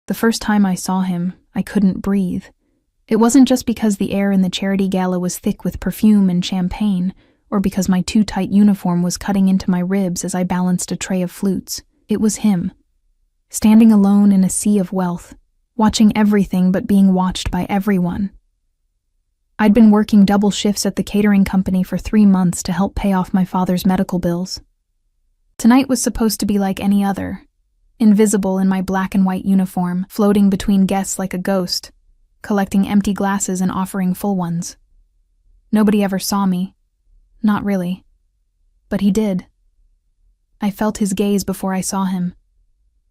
The first time I saw him, I couldn't breathe. It wasn't just because the air in the charity gala was thick with perfume and champagne, or because my too tight uniform was cutting into my ribs as I balanced a tray of flutes. It was him, standing alone in a sea of wealth, watching everything but being watched by everyone. I'd been working double shifts at the catering company for 3 months to help pay off my father's medical bills. Tonight was supposed to be like any other, invisible in my black and white uniform, floating between guests like a ghost, collecting empty glasses and offering full ones. Nobody ever saw me. Not really. But he did. I felt his gaze before I saw him.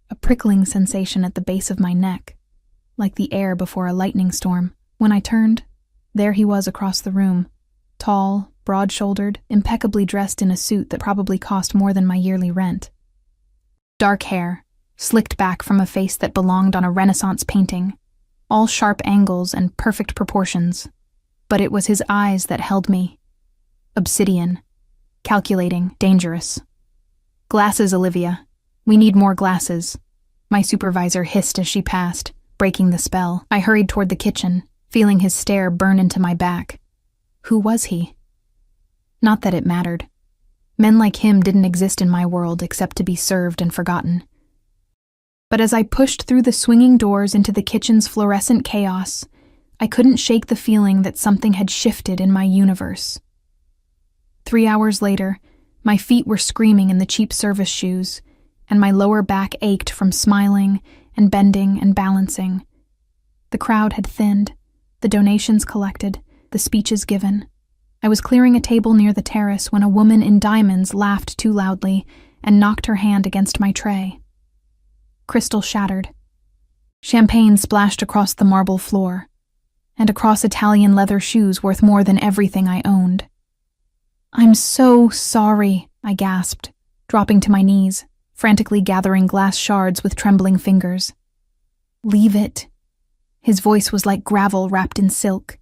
A prickling sensation at the base of my neck, like the air before a lightning storm. When I turned, there he was across the room, tall, broad-shouldered, impeccably dressed in a suit that probably cost more than my yearly rent. Dark hair, slicked back from a face that belonged on a Renaissance painting, all sharp angles and perfect proportions. But it was his eyes that held me. Obsidian, calculating, dangerous. "Glasses, Olivia. We need more glasses," my supervisor hissed as she passed, breaking the spell. I hurried toward the kitchen, feeling his stare burn into my back. Who was he? Not that it mattered. Men like him didn't exist in my world except to be served and forgotten. But as I pushed through the swinging doors into the kitchen's fluorescent chaos, I couldn't shake the feeling that something had shifted in my universe. 3 hours later, my feet were screaming in the cheap service shoes, and my lower back ached from smiling and bending and balancing. The crowd had thinned, the donations collected, the speeches given. I was clearing a table near the terrace when a woman in diamonds laughed too loudly and knocked her hand against my tray. Crystal shattered. Champagne splashed across the marble floor, and across Italian leather shoes worth more than everything I owned. "I'm so sorry," I gasped, dropping to my knees, frantically gathering glass shards with trembling fingers. "Leave it." His voice was like gravel wrapped in silk.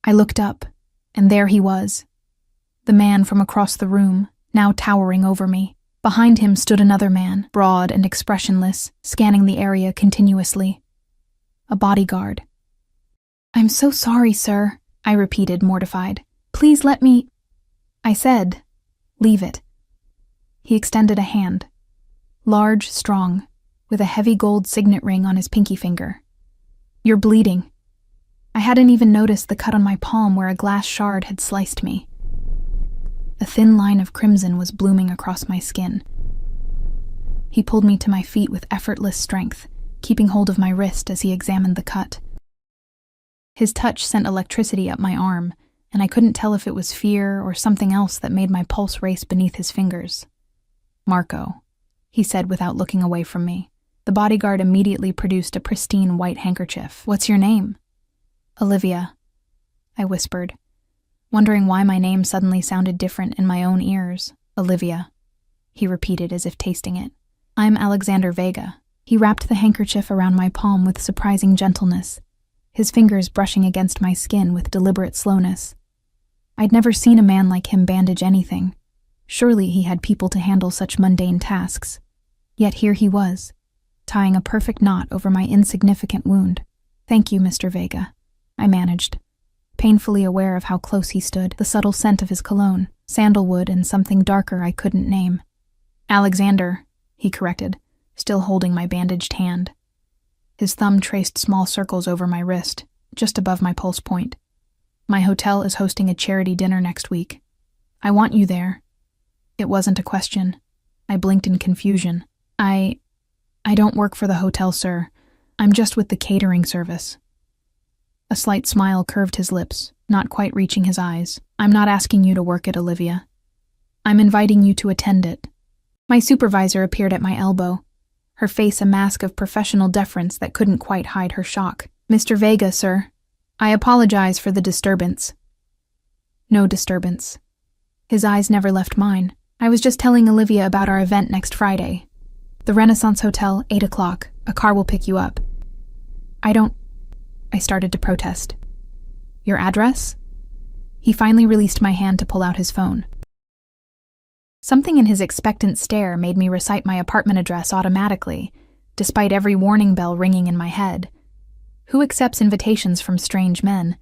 I looked up, and there he was, the man from across the room, now towering over me. Behind him stood another man, broad and expressionless, scanning the area continuously. A bodyguard. "I'm so sorry, sir," I repeated, mortified. "Please let me—" I said, "Leave it." He extended a hand, large, strong, with a heavy gold signet ring on his pinky finger. "You're bleeding." I hadn't even noticed the cut on my palm where a glass shard had sliced me. A thin line of crimson was blooming across my skin. He pulled me to my feet with effortless strength, keeping hold of my wrist as he examined the cut. His touch sent electricity up my arm, and I couldn't tell if it was fear or something else that made my pulse race beneath his fingers. "Marco," he said without looking away from me. The bodyguard immediately produced a pristine white handkerchief. "What's your name?" "Olivia," I whispered, wondering why my name suddenly sounded different in my own ears. "Olivia," he repeated as if tasting it. "I'm Alexander Vega." He wrapped the handkerchief around my palm with surprising gentleness, his fingers brushing against my skin with deliberate slowness. I'd never seen a man like him bandage anything. Surely he had people to handle such mundane tasks. Yet here he was, tying a perfect knot over my insignificant wound. "Thank you, Mr. Vega," I managed, painfully aware of how close he stood, the subtle scent of his cologne, sandalwood and something darker I couldn't name. "Alexander," he corrected, still holding my bandaged hand. His thumb traced small circles over my wrist, just above my pulse point. "My hotel is hosting a charity dinner next week. I want you there." It wasn't a question. I blinked in confusion. I don't work for the hotel, sir. I'm just with the catering service." A slight smile curved his lips, not quite reaching his eyes. "I'm not asking you to work it, Olivia. I'm inviting you to attend it." My supervisor appeared at my elbow, her face a mask of professional deference that couldn't quite hide her shock. "Mr. Vega, sir. I apologize for the disturbance." "No disturbance." His eyes never left mine. "I was just telling Olivia about our event next Friday. The Renaissance Hotel, 8 o'clock. A car will pick you up." I started to protest. "Your address?" He finally released my hand to pull out his phone. Something in his expectant stare made me recite my apartment address automatically, despite every warning bell ringing in my head. Who accepts invitations from strange men,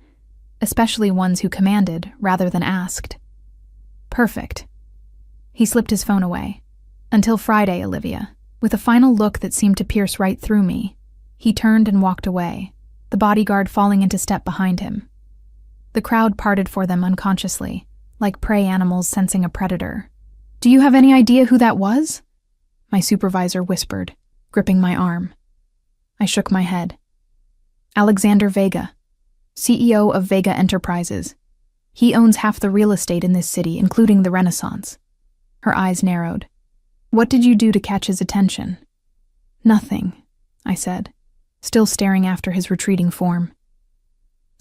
especially ones who commanded rather than asked? Perfect. He slipped his phone away. Until Friday, Olivia. With a final look that seemed to pierce right through me, he turned and walked away, the bodyguard falling into step behind him. The crowd parted for them unconsciously, like prey animals sensing a predator. "Do you have any idea who that was?" my supervisor whispered, gripping my arm. I shook my head. Alexander Vega, CEO of Vega Enterprises. He owns half the real estate in this city, including the Renaissance. Her eyes narrowed. "What did you do to catch his attention?" "Nothing," I said, still staring after his retreating form.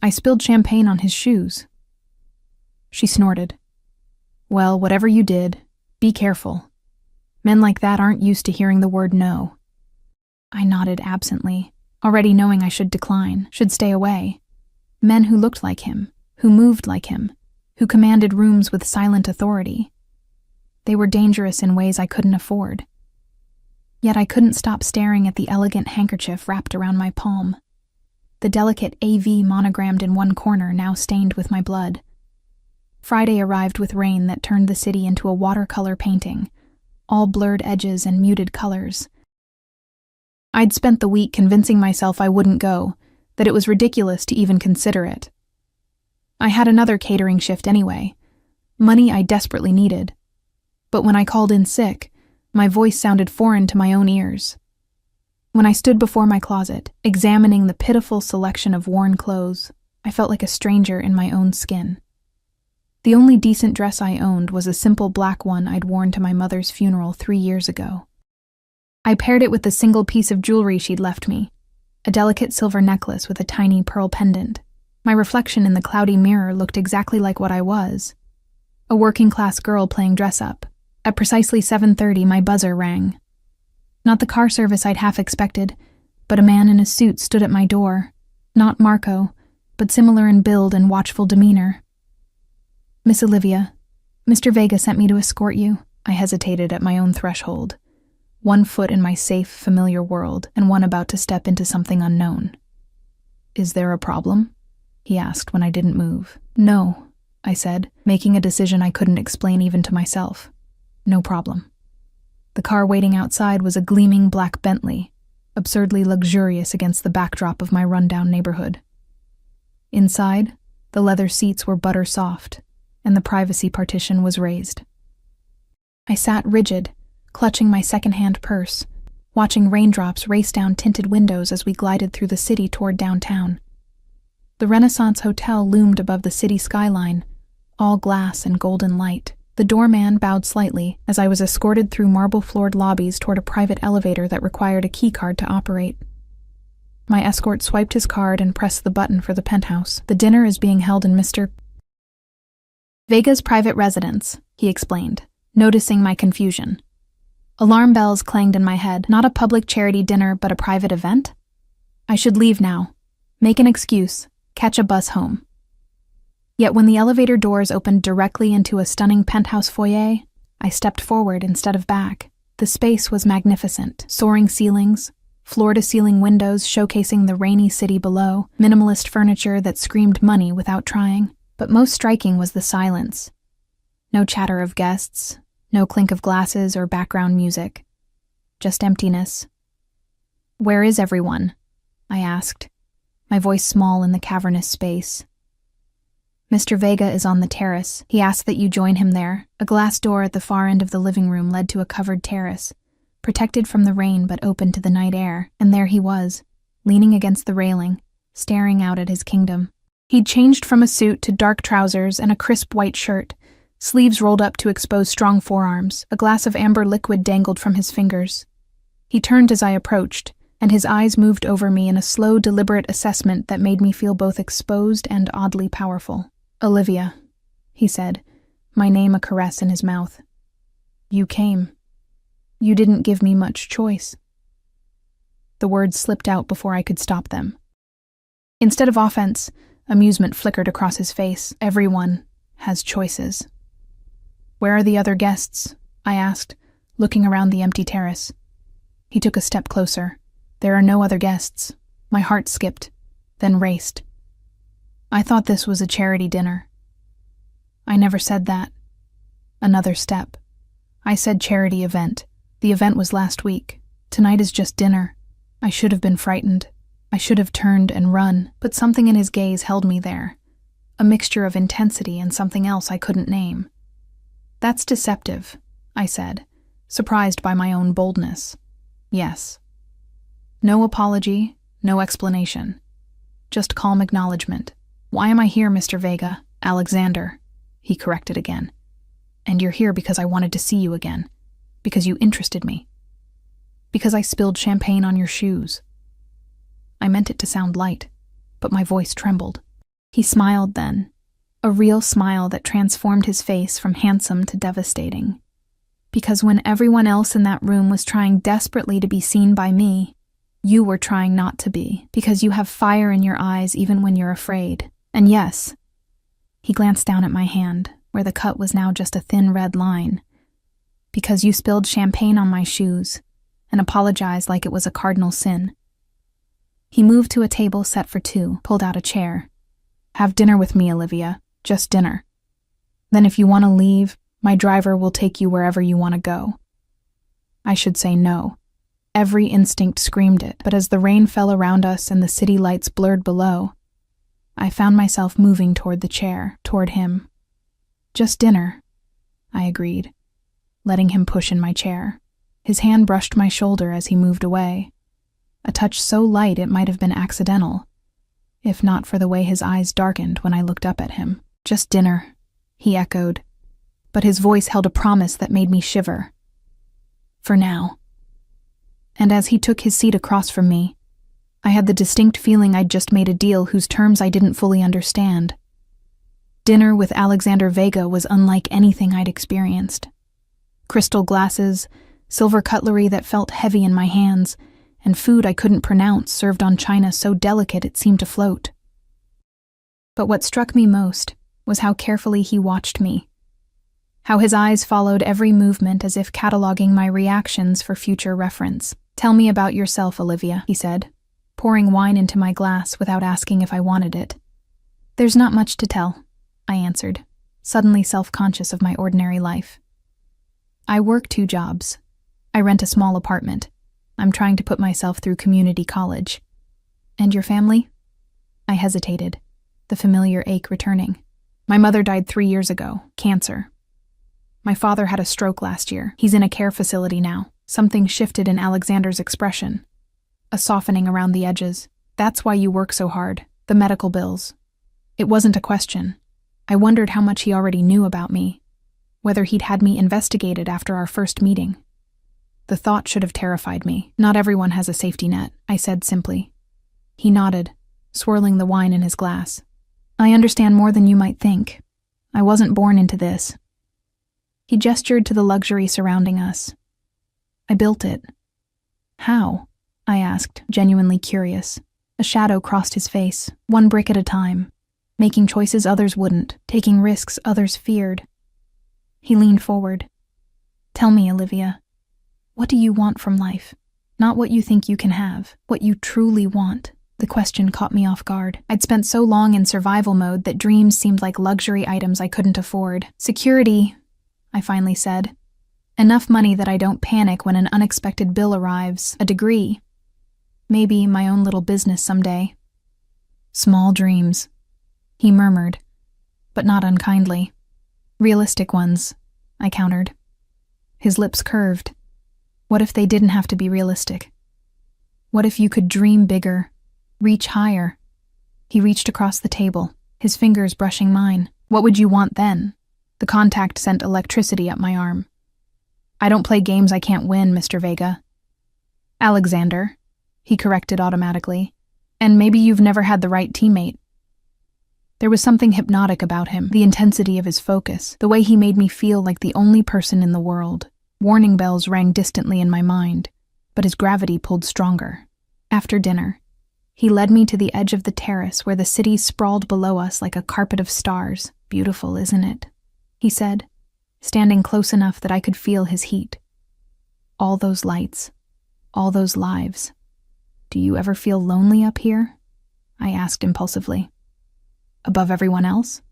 "I spilled champagne on his shoes." She snorted. "Well, whatever you did, be careful. Men like that aren't used to hearing the word no." I nodded absently, already knowing I should decline, should stay away. Men who looked like him, who moved like him, who commanded rooms with silent authority. They were dangerous in ways I couldn't afford. Yet I couldn't stop staring at the elegant handkerchief wrapped around my palm. The delicate AV monogrammed in one corner now stained with my blood. Friday arrived with rain that turned the city into a watercolor painting, all blurred edges and muted colors. I'd spent the week convincing myself I wouldn't go, that it was ridiculous to even consider it. I had another catering shift anyway, money I desperately needed. But when I called in sick, my voice sounded foreign to my own ears. When I stood before my closet, examining the pitiful selection of worn clothes, I felt like a stranger in my own skin. The only decent dress I owned was a simple black one I'd worn to my mother's funeral 3 years ago. I paired it with the single piece of jewelry she'd left me, a delicate silver necklace with a tiny pearl pendant. My reflection in the cloudy mirror looked exactly like what I was, a working-class girl playing dress-up. At precisely 7:30, my buzzer rang. Not the car service I'd half expected, but a man in a suit stood at my door. Not Marco, but similar in build and watchful demeanor. "Miss Olivia, Mr. Vega sent me to escort you." I hesitated at my own threshold, one foot in my safe, familiar world, and one about to step into something unknown. "Is there a problem?" he asked when I didn't move. "No," I said, making a decision I couldn't explain even to myself. "No problem." The car waiting outside was a gleaming black Bentley, absurdly luxurious against the backdrop of my rundown neighborhood. Inside, the leather seats were butter soft, and the privacy partition was raised. I sat rigid, clutching my second-hand purse, watching raindrops race down tinted windows as we glided through the city toward downtown. The Renaissance Hotel loomed above the city skyline, all glass and golden light. The doorman bowed slightly as I was escorted through marble-floored lobbies toward a private elevator that required a keycard to operate. My escort swiped his card and pressed the button for the penthouse. "The dinner is being held in Mr. Vega's private residence," he explained, noticing my confusion. Alarm bells clanged in my head. Not a public charity dinner, but a private event? I should leave now. Make an excuse. Catch a bus home. Yet when the elevator doors opened directly into a stunning penthouse foyer, I stepped forward instead of back. The space was magnificent. Soaring ceilings, floor-to-ceiling windows showcasing the rainy city below, minimalist furniture that screamed money without trying. But most striking was the silence. No chatter of guests, no clink of glasses or background music. Just emptiness. "Where is everyone?" I asked, my voice small in the cavernous space. "Mr. Vega is on the terrace. He asked that you join him there." A glass door at the far end of the living room led to a covered terrace, protected from the rain but open to the night air, and there he was, leaning against the railing, staring out at his kingdom. He'd changed from a suit to dark trousers and a crisp white shirt, sleeves rolled up to expose strong forearms. A glass of amber liquid dangled from his fingers. He turned as I approached, and his eyes moved over me in a slow, deliberate assessment that made me feel both exposed and oddly powerful. "Olivia," he said, my name a caress in his mouth. "You came. You didn't give me much choice." The words slipped out before I could stop them. Instead of offense, amusement flickered across his face. "Everyone has choices." "Where are the other guests?" I asked, looking around the empty terrace. He took a step closer, There are no other guests. My heart skipped, then raced. I thought this was a charity dinner. I never said that. Another step. I said charity event. The event was last week. Tonight is just dinner. I should have been frightened. I should have turned and run, but something in his gaze held me there. A mixture of intensity and something else I couldn't name. That's deceptive, I said, surprised by my own boldness. Yes. No apology, no explanation. Just calm acknowledgement. Why am I here, Mr. Vega? Alexander, he corrected again. And you're here because I wanted to see you again. Because you interested me. Because I spilled champagne on your shoes. I meant it to sound light, but my voice trembled. He smiled then, a real smile that transformed his face from handsome to devastating. Because when everyone else in that room was trying desperately to be seen by me, you were trying not to be, because you have fire in your eyes even when you're afraid. And yes, he glanced down at my hand, where the cut was now just a thin red line. Because you spilled champagne on my shoes and apologized like it was a cardinal sin. He moved to a table set for two, pulled out a chair. Have dinner with me, Olivia. Just dinner. Then if you want to leave, my driver will take you wherever you want to go. I should say no. Every instinct screamed it, but as the rain fell around us and the city lights blurred below, I found myself moving toward the chair, toward him. Just dinner, I agreed, letting him push in my chair. His hand brushed my shoulder as he moved away. A touch so light it might have been accidental, if not for the way his eyes darkened when I looked up at him. Just dinner, he echoed, but his voice held a promise that made me shiver. For now. And as he took his seat across from me, I had the distinct feeling I'd just made a deal whose terms I didn't fully understand. Dinner with Alexander Vega was unlike anything I'd experienced. Crystal glasses, silver cutlery that felt heavy in my hands, and food I couldn't pronounce served on china so delicate it seemed to float. But what struck me most was how carefully he watched me, how his eyes followed every movement as if cataloging my reactions for future reference. Tell me about yourself, Olivia, he said, pouring wine into my glass without asking if I wanted it. There's not much to tell, I answered, suddenly self-conscious of my ordinary life. I work 2 jobs. I rent a small apartment. I'm trying to put myself through community college. And your family? I hesitated, the familiar ache returning. My mother died 3 years ago, cancer. My father had a stroke last year. He's in a care facility now. Something shifted in Alexander's expression. A softening around the edges. That's why you work so hard. The medical bills. It wasn't a question. I wondered how much he already knew about me. Whether he'd had me investigated after our first meeting. The thought should have terrified me. Not everyone has a safety net, I said simply. He nodded, swirling the wine in his glass. I understand more than you might think. I wasn't born into this. He gestured to the luxury surrounding us. I built it. How? I asked, genuinely curious. A shadow crossed his face, 1 brick at a time, making choices others wouldn't, taking risks others feared. He leaned forward. Tell me, Olivia. What do you want from life? Not what you think you can have, what you truly want. The question caught me off guard. I'd spent so long in survival mode that dreams seemed like luxury items I couldn't afford. Security, I finally said. Enough money that I don't panic when an unexpected bill arrives. A degree. Maybe my own little business someday. Small dreams, he murmured, but not unkindly. Realistic ones, I countered. His lips curved. What if they didn't have to be realistic? What if you could dream bigger, reach higher? He reached across the table, his fingers brushing mine. What would you want then? The contact sent electricity up my arm. I don't play games I can't win, Mr. Vega. Alexander, he corrected automatically. And maybe you've never had the right teammate. There was something hypnotic about him, the intensity of his focus, the way he made me feel like the only person in the world. Warning bells rang distantly in my mind, but his gravity pulled stronger. After dinner, he led me to the edge of the terrace where the city sprawled below us like a carpet of stars. Beautiful, isn't it? He said, standing close enough that I could feel his heat. All those lights, all those lives. Do you ever feel lonely up here? I asked impulsively. Above everyone else?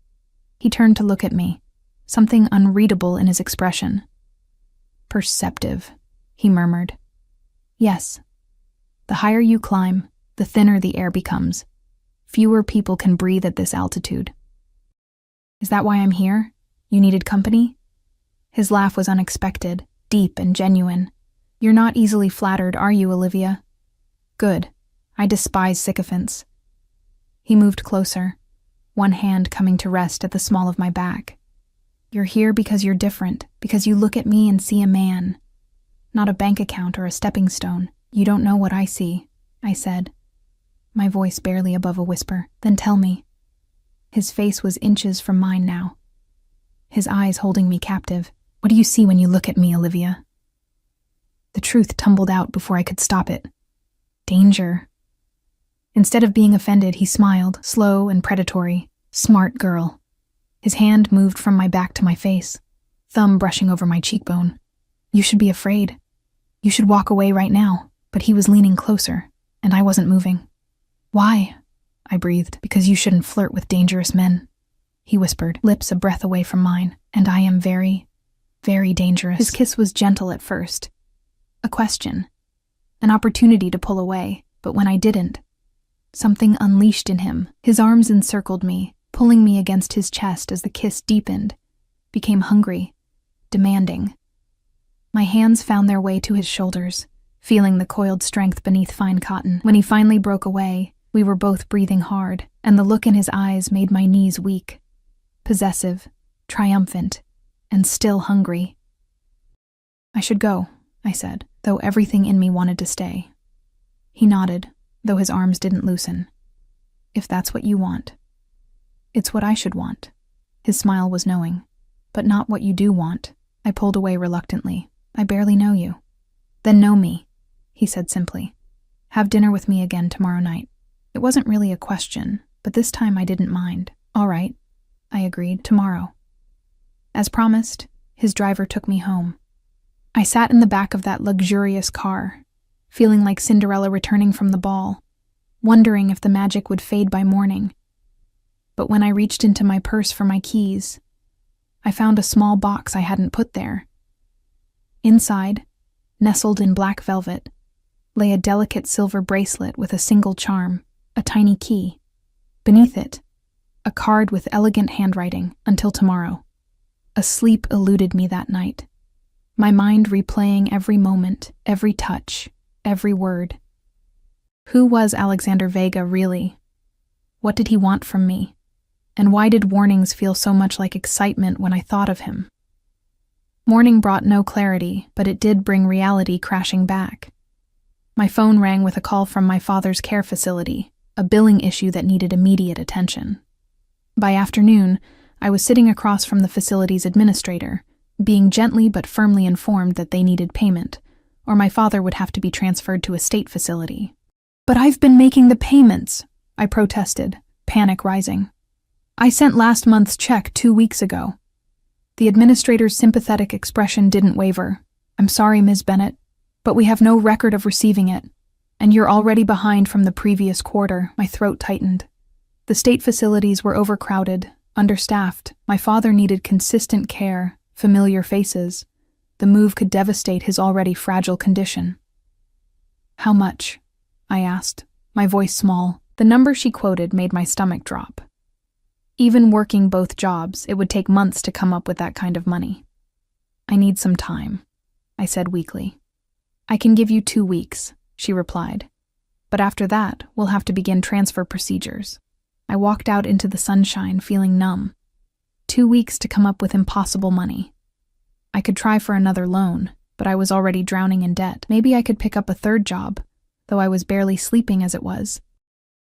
He turned to look at me, something unreadable in his expression. Perceptive, he murmured. Yes. The higher you climb, the thinner the air becomes. Fewer people can breathe at this altitude. Is that why I'm here? You needed company? His laugh was unexpected, deep and genuine. You're not easily flattered, are you, Olivia? Good. I despise sycophants. He moved closer, one hand coming to rest at the small of my back. You're here because you're different, because you look at me and see a man. Not a bank account or a stepping stone. You don't know what I see, I said, my voice barely above a whisper. Then tell me. His face was inches from mine now, his eyes holding me captive. What do you see when you look at me, Olivia? The truth tumbled out before I could stop it. Danger. Instead of being offended, he smiled, slow and predatory. Smart girl. His hand moved from my back to my face, thumb brushing over my cheekbone. You should be afraid. You should walk away right now. But he was leaning closer, and I wasn't moving. Why? I breathed. Because you shouldn't flirt with dangerous men, he whispered, lips a breath away from mine. And I am very, very dangerous. His kiss was gentle at first. A question. An opportunity to pull away, but when I didn't, something unleashed in him. His arms encircled me, pulling me against his chest as the kiss deepened, became hungry, demanding. My hands found their way to his shoulders, feeling the coiled strength beneath fine cotton. When he finally broke away, we were both breathing hard, and the look in his eyes made my knees weak. Possessive, triumphant, and still hungry. I should go, I said, though everything in me wanted to stay. He nodded, though his arms didn't loosen. If that's what you want. It's what I should want. His smile was knowing. But not what you do want. I pulled away reluctantly. I barely know you. Then know me, he said simply. Have dinner with me again tomorrow night. It wasn't really a question, but this time I didn't mind. All right, I agreed, tomorrow. As promised, his driver took me home. I sat in the back of that luxurious car, feeling like Cinderella returning from the ball, wondering if the magic would fade by morning. But when I reached into my purse for my keys, I found a small box I hadn't put there. Inside, nestled in black velvet, lay a delicate silver bracelet with a single charm, a tiny key. Beneath it, a card with elegant handwriting, until tomorrow. A sleep eluded me that night, my mind replaying every moment, every touch, every word. Who was Alexander Vega really? What did he want from me? And why did warnings feel so much like excitement when I thought of him? Morning brought no clarity, but it did bring reality crashing back. My phone rang with a call from my father's care facility, a billing issue that needed immediate attention. By afternoon, I was sitting across from the facility's administrator, being gently but firmly informed that they needed payment, or my father would have to be transferred to a state facility. But I've been making the payments, I protested, panic rising. I sent last month's check 2 weeks ago. The administrator's sympathetic expression didn't waver. I'm sorry, Ms. Bennett, but we have no record of receiving it, and you're already behind from the previous quarter. My throat tightened. The state facilities were overcrowded, understaffed. My father needed consistent care, familiar faces. The move could devastate his already fragile condition. How much? I asked, my voice small. The number she quoted made my stomach drop. Even working both jobs, it would take months to come up with that kind of money. I need some time, I said weakly. I can give you 2 weeks, she replied. But after that, we'll have to begin transfer procedures. I walked out into the sunshine, feeling numb. 2 weeks to come up with impossible money. I could try for another loan, but I was already drowning in debt. Maybe I could pick up a third job, though I was barely sleeping as it was.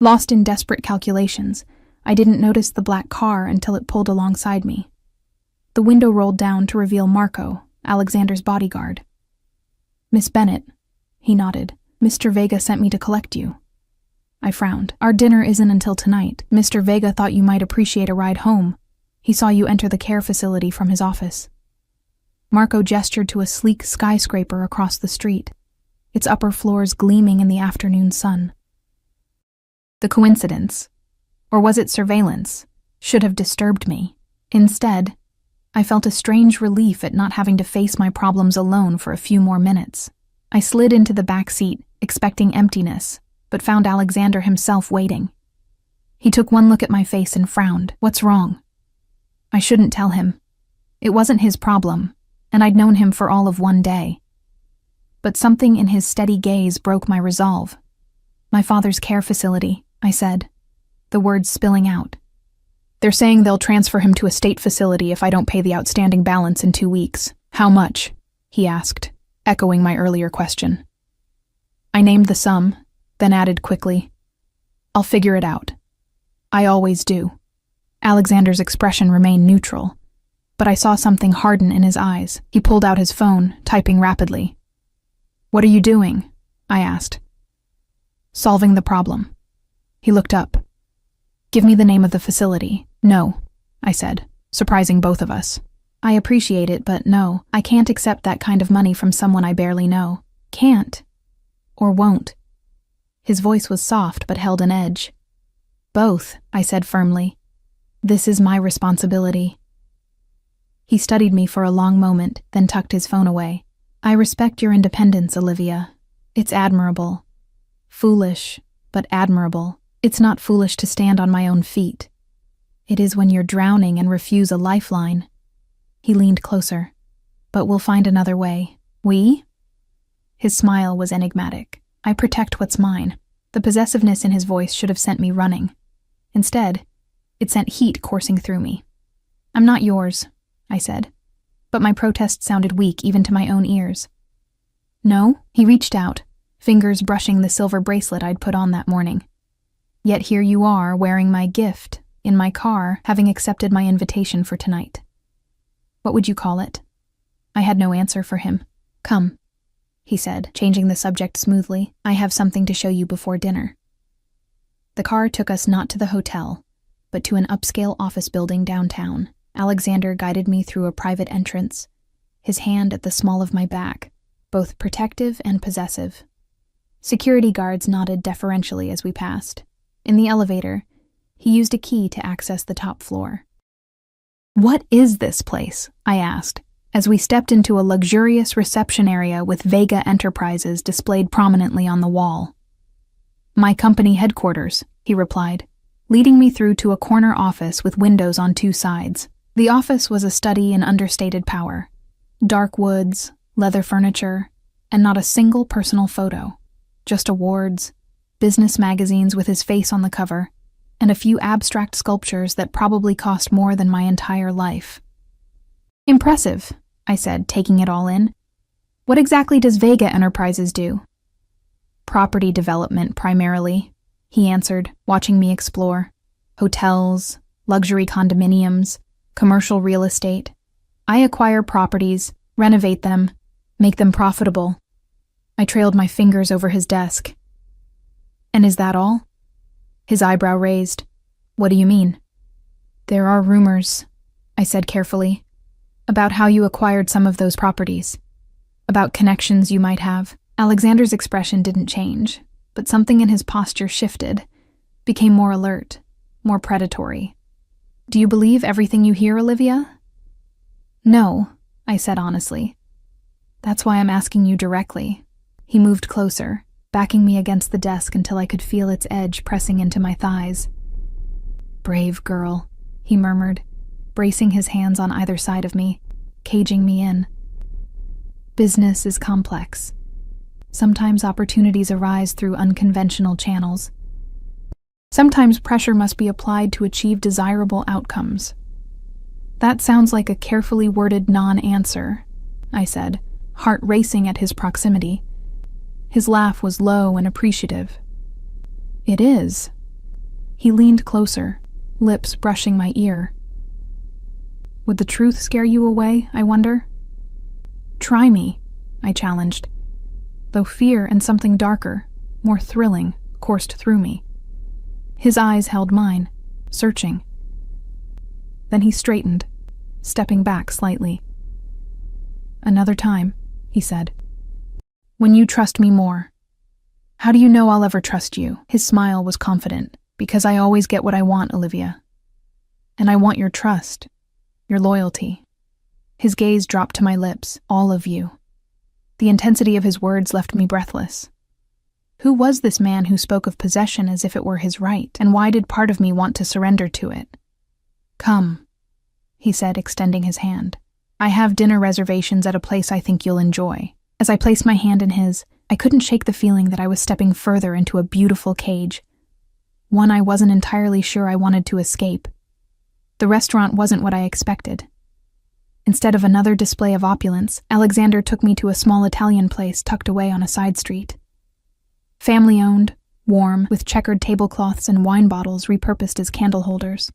Lost in desperate calculations, I didn't notice the black car until it pulled alongside me. The window rolled down to reveal Marco, Alexander's bodyguard. Miss Bennett, he nodded. Mr. Vega sent me to collect you. I frowned. Our dinner isn't until tonight. Mr. Vega thought you might appreciate a ride home. He saw you enter the care facility from his office. Marco gestured to a sleek skyscraper across the street. its upper floors gleaming in the afternoon sun. The coincidence, or was it surveillance, should have disturbed me. Instead, I felt a strange relief at not having to face my problems alone for a few more minutes. I slid into the back seat, expecting emptiness, but found Alexander himself waiting. He took one look at my face and frowned. What's wrong? I shouldn't tell him. It wasn't his problem, and I'd known him for all of one day. But something in his steady gaze broke my resolve. My father's care facility, I said, the words spilling out. They're saying they'll transfer him to a state facility if I don't pay the outstanding balance in 2 weeks. How much? He asked, echoing my earlier question. I named the sum, then added quickly, I'll figure it out. I always do. Alexander's expression remained neutral, but I saw something harden in his eyes. He pulled out his phone, typing rapidly. What are you doing? I asked. Solving the problem. He looked up. Give me the name of the facility. No, I said, surprising both of us. I appreciate it, but no, I can't accept that kind of money from someone I barely know. Can't. Or won't. His voice was soft but held an edge. Both, I said firmly. This is my responsibility. He studied me for a long moment, then tucked his phone away. I respect your independence, Olivia. It's admirable. Foolish, but admirable. It's not foolish to stand on my own feet. It is when you're drowning and refuse a lifeline. He leaned closer. But we'll find another way. We? His smile was enigmatic. I protect what's mine. The possessiveness in his voice should have sent me running. Instead, it sent heat coursing through me. I'm not yours, I said. But my protest sounded weak even to my own ears. No? He reached out, fingers brushing the silver bracelet I'd put on that morning. Yet here you are, wearing my gift, in my car, having accepted my invitation for tonight. What would you call it? I had no answer for him. Come, he said, changing the subject smoothly. I have something to show you before dinner. The car took us not to the hotel, but to an upscale office building downtown. Alexander guided me through a private entrance, his hand at the small of my back, both protective and possessive. Security guards nodded deferentially as we passed. In the elevator, he used a key to access the top floor. What is this place? I asked, as we stepped into a luxurious reception area with Vega Enterprises displayed prominently on the wall. My company headquarters, he replied, leading me through to a corner office with windows on 2 sides. The office was a study in understated power. Dark woods, leather furniture, and not a single personal photo. Just awards, business magazines with his face on the cover, and a few abstract sculptures that probably cost more than my entire life. Impressive, I said, taking it all in. What exactly does Vega Enterprises do? Property development, primarily, he answered, watching me explore. Hotels, luxury condominiums, commercial real estate. I acquire properties, renovate them, make them profitable. I trailed my fingers over his desk. And is that all? His eyebrow raised. What do you mean? There are rumors, I said carefully, about how you acquired some of those properties, about connections you might have. Alexander's expression didn't change, but something in his posture shifted, became more alert, more predatory. Do you believe everything you hear, Olivia? No, I said honestly. That's why I'm asking you directly. He moved closer, backing me against the desk until I could feel its edge pressing into my thighs. Brave girl, he murmured, bracing his hands on either side of me, caging me in. Business is complex. Sometimes opportunities arise through unconventional channels. Sometimes pressure must be applied to achieve desirable outcomes. That sounds like a carefully worded non-answer, I said, heart racing at his proximity. His laugh was low and appreciative. It is. He leaned closer, lips brushing my ear. Would the truth scare you away, I wonder? Try me, I challenged, though fear and something darker, more thrilling, coursed through me. His eyes held mine, searching. Then he straightened, stepping back slightly. Another time, he said. When you trust me more. How do you know I'll ever trust you? His smile was confident. Because I always get what I want, Olivia. And I want your trust, your loyalty. His gaze dropped to my lips, all of you. The intensity of his words left me breathless. Who was this man who spoke of possession as if it were his right, and why did part of me want to surrender to it? Come, he said, extending his hand. I have dinner reservations at a place I think you'll enjoy. As I placed my hand in his, I couldn't shake the feeling that I was stepping further into a beautiful cage, one I wasn't entirely sure I wanted to escape. The restaurant wasn't what I expected. Instead of another display of opulence, Alexander took me to a small Italian place tucked away on a side street. Family-owned, warm, with checkered tablecloths and wine bottles repurposed as candle holders.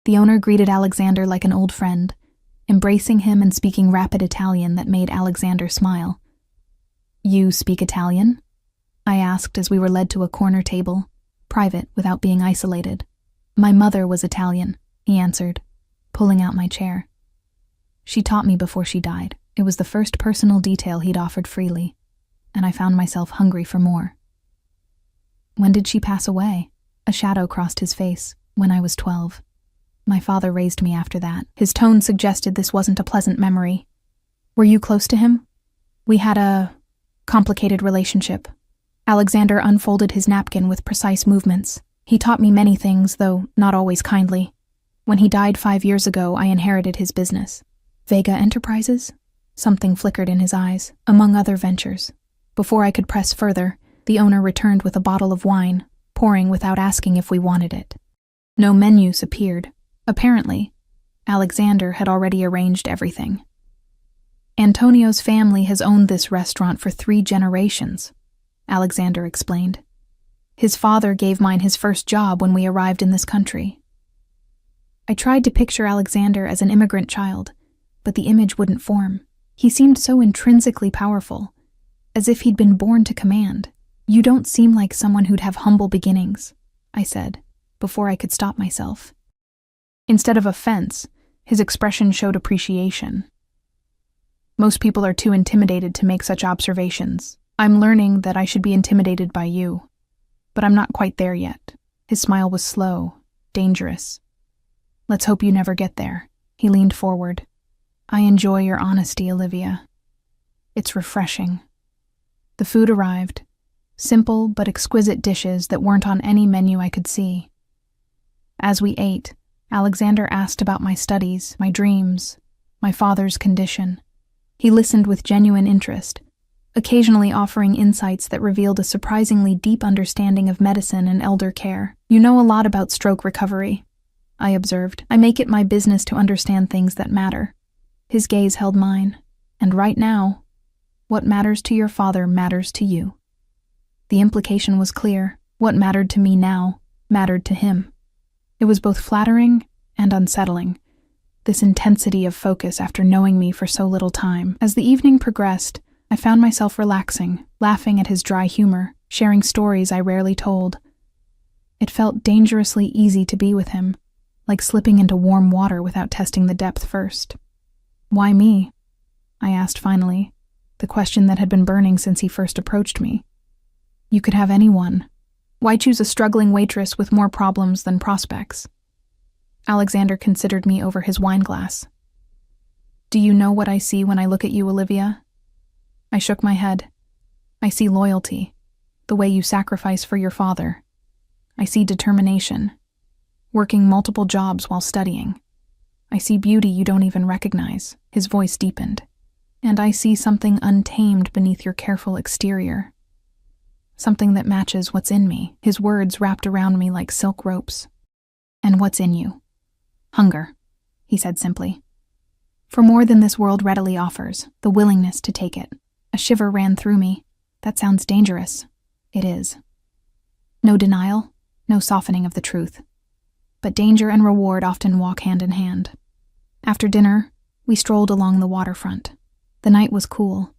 The owner greeted Alexander like an old friend, embracing him and speaking rapid Italian that made Alexander smile. You speak Italian? I asked as we were led to a corner table, private without being isolated. My mother was Italian, he answered, pulling out my chair. She taught me before she died. It was the first personal detail he'd offered freely, and I found myself hungry for more. When did she pass away? A shadow crossed his face. When I was 12. My father raised me after that. His tone suggested this wasn't a pleasant memory. Were you close to him? We had a complicated relationship. Alexander unfolded his napkin with precise movements. He taught me many things, though not always kindly. When he died 5 years ago, I inherited his business. Vega Enterprises? Something flickered in his eyes, among other ventures. Before I could press further, the owner returned with a bottle of wine, pouring without asking if we wanted it. No menus appeared. Apparently, Alexander had already arranged everything. Antonio's family has owned this restaurant for 3 generations, Alexander explained. His father gave mine his first job when we arrived in this country. I tried to picture Alexander as an immigrant child, but the image wouldn't form. He seemed so intrinsically powerful, as if he'd been born to command. You don't seem like someone who'd have humble beginnings, I said, before I could stop myself. Instead of offense, his expression showed appreciation. Most people are too intimidated to make such observations. I'm learning that I should be intimidated by you, but I'm not quite there yet. His smile was slow, dangerous. Let's hope you never get there. He leaned forward. I enjoy your honesty, Olivia. It's refreshing. The food arrived. Simple but exquisite dishes that weren't on any menu I could see. As we ate, Alexander asked about my studies, my dreams, my father's condition. He listened with genuine interest, occasionally offering insights that revealed a surprisingly deep understanding of medicine and elder care. You know a lot about stroke recovery, I observed. I make it my business to understand things that matter. His gaze held mine, and right now, what matters to your father matters to you. The implication was clear. What mattered to me now mattered to him. It was both flattering and unsettling, this intensity of focus after knowing me for so little time. As the evening progressed, I found myself relaxing, laughing at his dry humor, sharing stories I rarely told. It felt dangerously easy to be with him, like slipping into warm water without testing the depth first. Why me? I asked finally, the question that had been burning since he first approached me. You could have anyone. Why choose a struggling waitress with more problems than prospects? Alexander considered me over his wine glass. Do you know what I see when I look at you, Olivia? I shook my head. I see loyalty, the way you sacrifice for your father. I see determination, working multiple jobs while studying. I see beauty you don't even recognize. His voice deepened. And I see something untamed beneath your careful exterior. Something that matches what's in me. His words wrapped around me like silk ropes. And what's in you? Hunger, he said simply. For more than this world readily offers, the willingness to take it. A shiver ran through me. That sounds dangerous. It is. No denial, no softening of the truth. But danger and reward often walk hand in hand. After dinner, we strolled along the waterfront. The night was cool,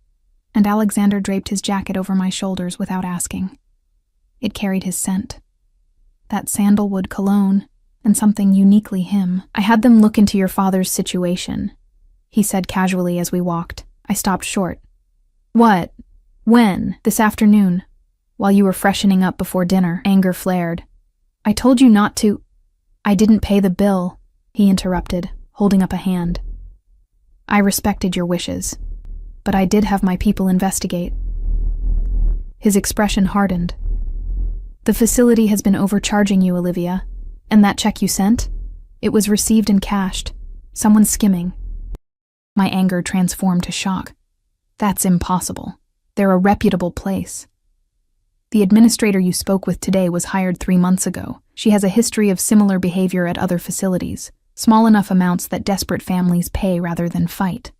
and Alexander draped his jacket over my shoulders without asking. It carried his scent. That sandalwood cologne, and something uniquely him. I had them look into your father's situation, he said casually as we walked. I stopped short. What? When? This afternoon. While you were freshening up before dinner, anger flared. I told you not to. I didn't pay the bill, he interrupted, holding up a hand. I respected your wishes, but I did have my people investigate. His expression hardened. The facility has been overcharging you, Olivia, and that check you sent? It was received and cashed. Someone skimming. My anger transformed to shock. That's impossible. They're a reputable place. The administrator you spoke with today was hired 3 months ago. She has a history of similar behavior at other facilities, small enough amounts that desperate families pay rather than fight.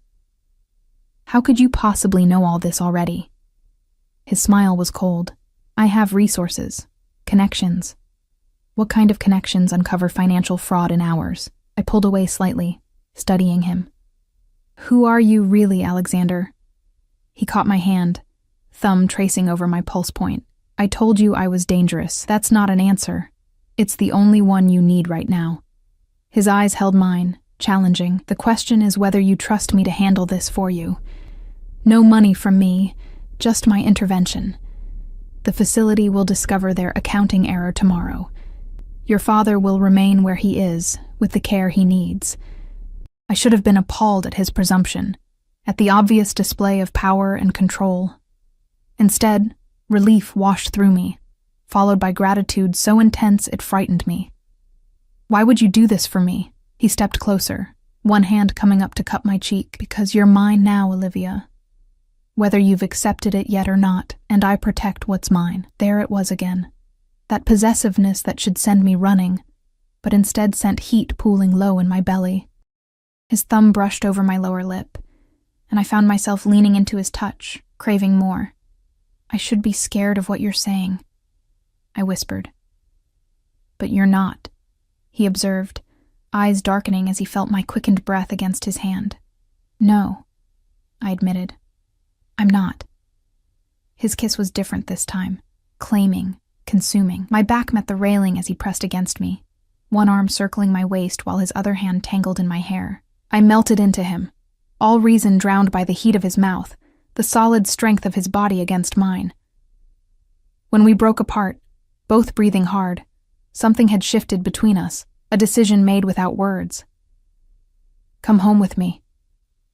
How could you possibly know all this already? His smile was cold. I have resources, connections. What kind of connections uncover financial fraud in hours? I pulled away slightly, studying him. Who are you really, Alexander? He caught my hand, thumb tracing over my pulse point. I told you I was dangerous. That's not an answer. It's the only one you need right now. His eyes held mine, challenging. The question is whether you trust me to handle this for you. No money from me, just my intervention. The facility will discover their accounting error tomorrow. Your father will remain where he is, with the care he needs. I should have been appalled at his presumption, at the obvious display of power and control. Instead, relief washed through me, followed by gratitude so intense it frightened me. Why would you do this for me? He stepped closer, one hand coming up to cup my cheek. Because you're mine now, Olivia. Whether you've accepted it yet or not, and I protect what's mine. There it was again. That possessiveness that should send me running, but instead sent heat pooling low in my belly. His thumb brushed over my lower lip, and I found myself leaning into his touch, craving more. I should be scared of what you're saying, I whispered. But you're not, he observed, eyes darkening as he felt my quickened breath against his hand. No, I admitted. I'm not. His kiss was different this time, claiming, consuming. My back met the railing as he pressed against me, one arm circling my waist while his other hand tangled in my hair. I melted into him, all reason drowned by the heat of his mouth, the solid strength of his body against mine. When we broke apart, both breathing hard, something had shifted between us, a decision made without words. Come home with me,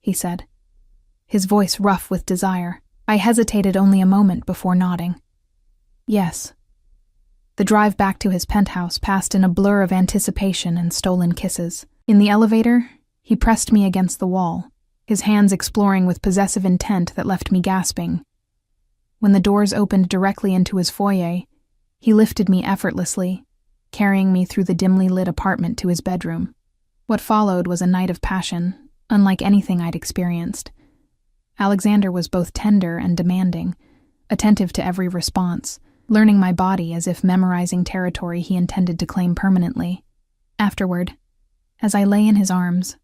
he said, his voice rough with desire. I hesitated only a moment before nodding. Yes. The drive back to his penthouse passed in a blur of anticipation and stolen kisses. In the elevator, he pressed me against the wall, his hands exploring with possessive intent that left me gasping. When the doors opened directly into his foyer, he lifted me effortlessly, carrying me through the dimly lit apartment to his bedroom. What followed was a night of passion, unlike anything I'd experienced. Alexander was both tender and demanding, attentive to every response, learning my body as if memorizing territory he intended to claim permanently. Afterward, as I lay in his arms,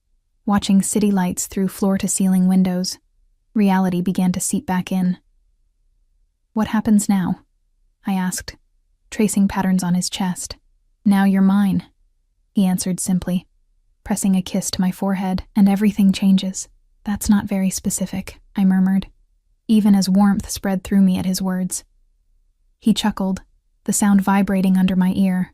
watching city lights through floor-to-ceiling windows, reality began to seep back in. What happens now? I asked, tracing patterns on his chest. Now you're mine, he answered simply, pressing a kiss to my forehead, and everything changes. That's not very specific, I murmured, even as warmth spread through me at his words. He chuckled, the sound vibrating under my ear.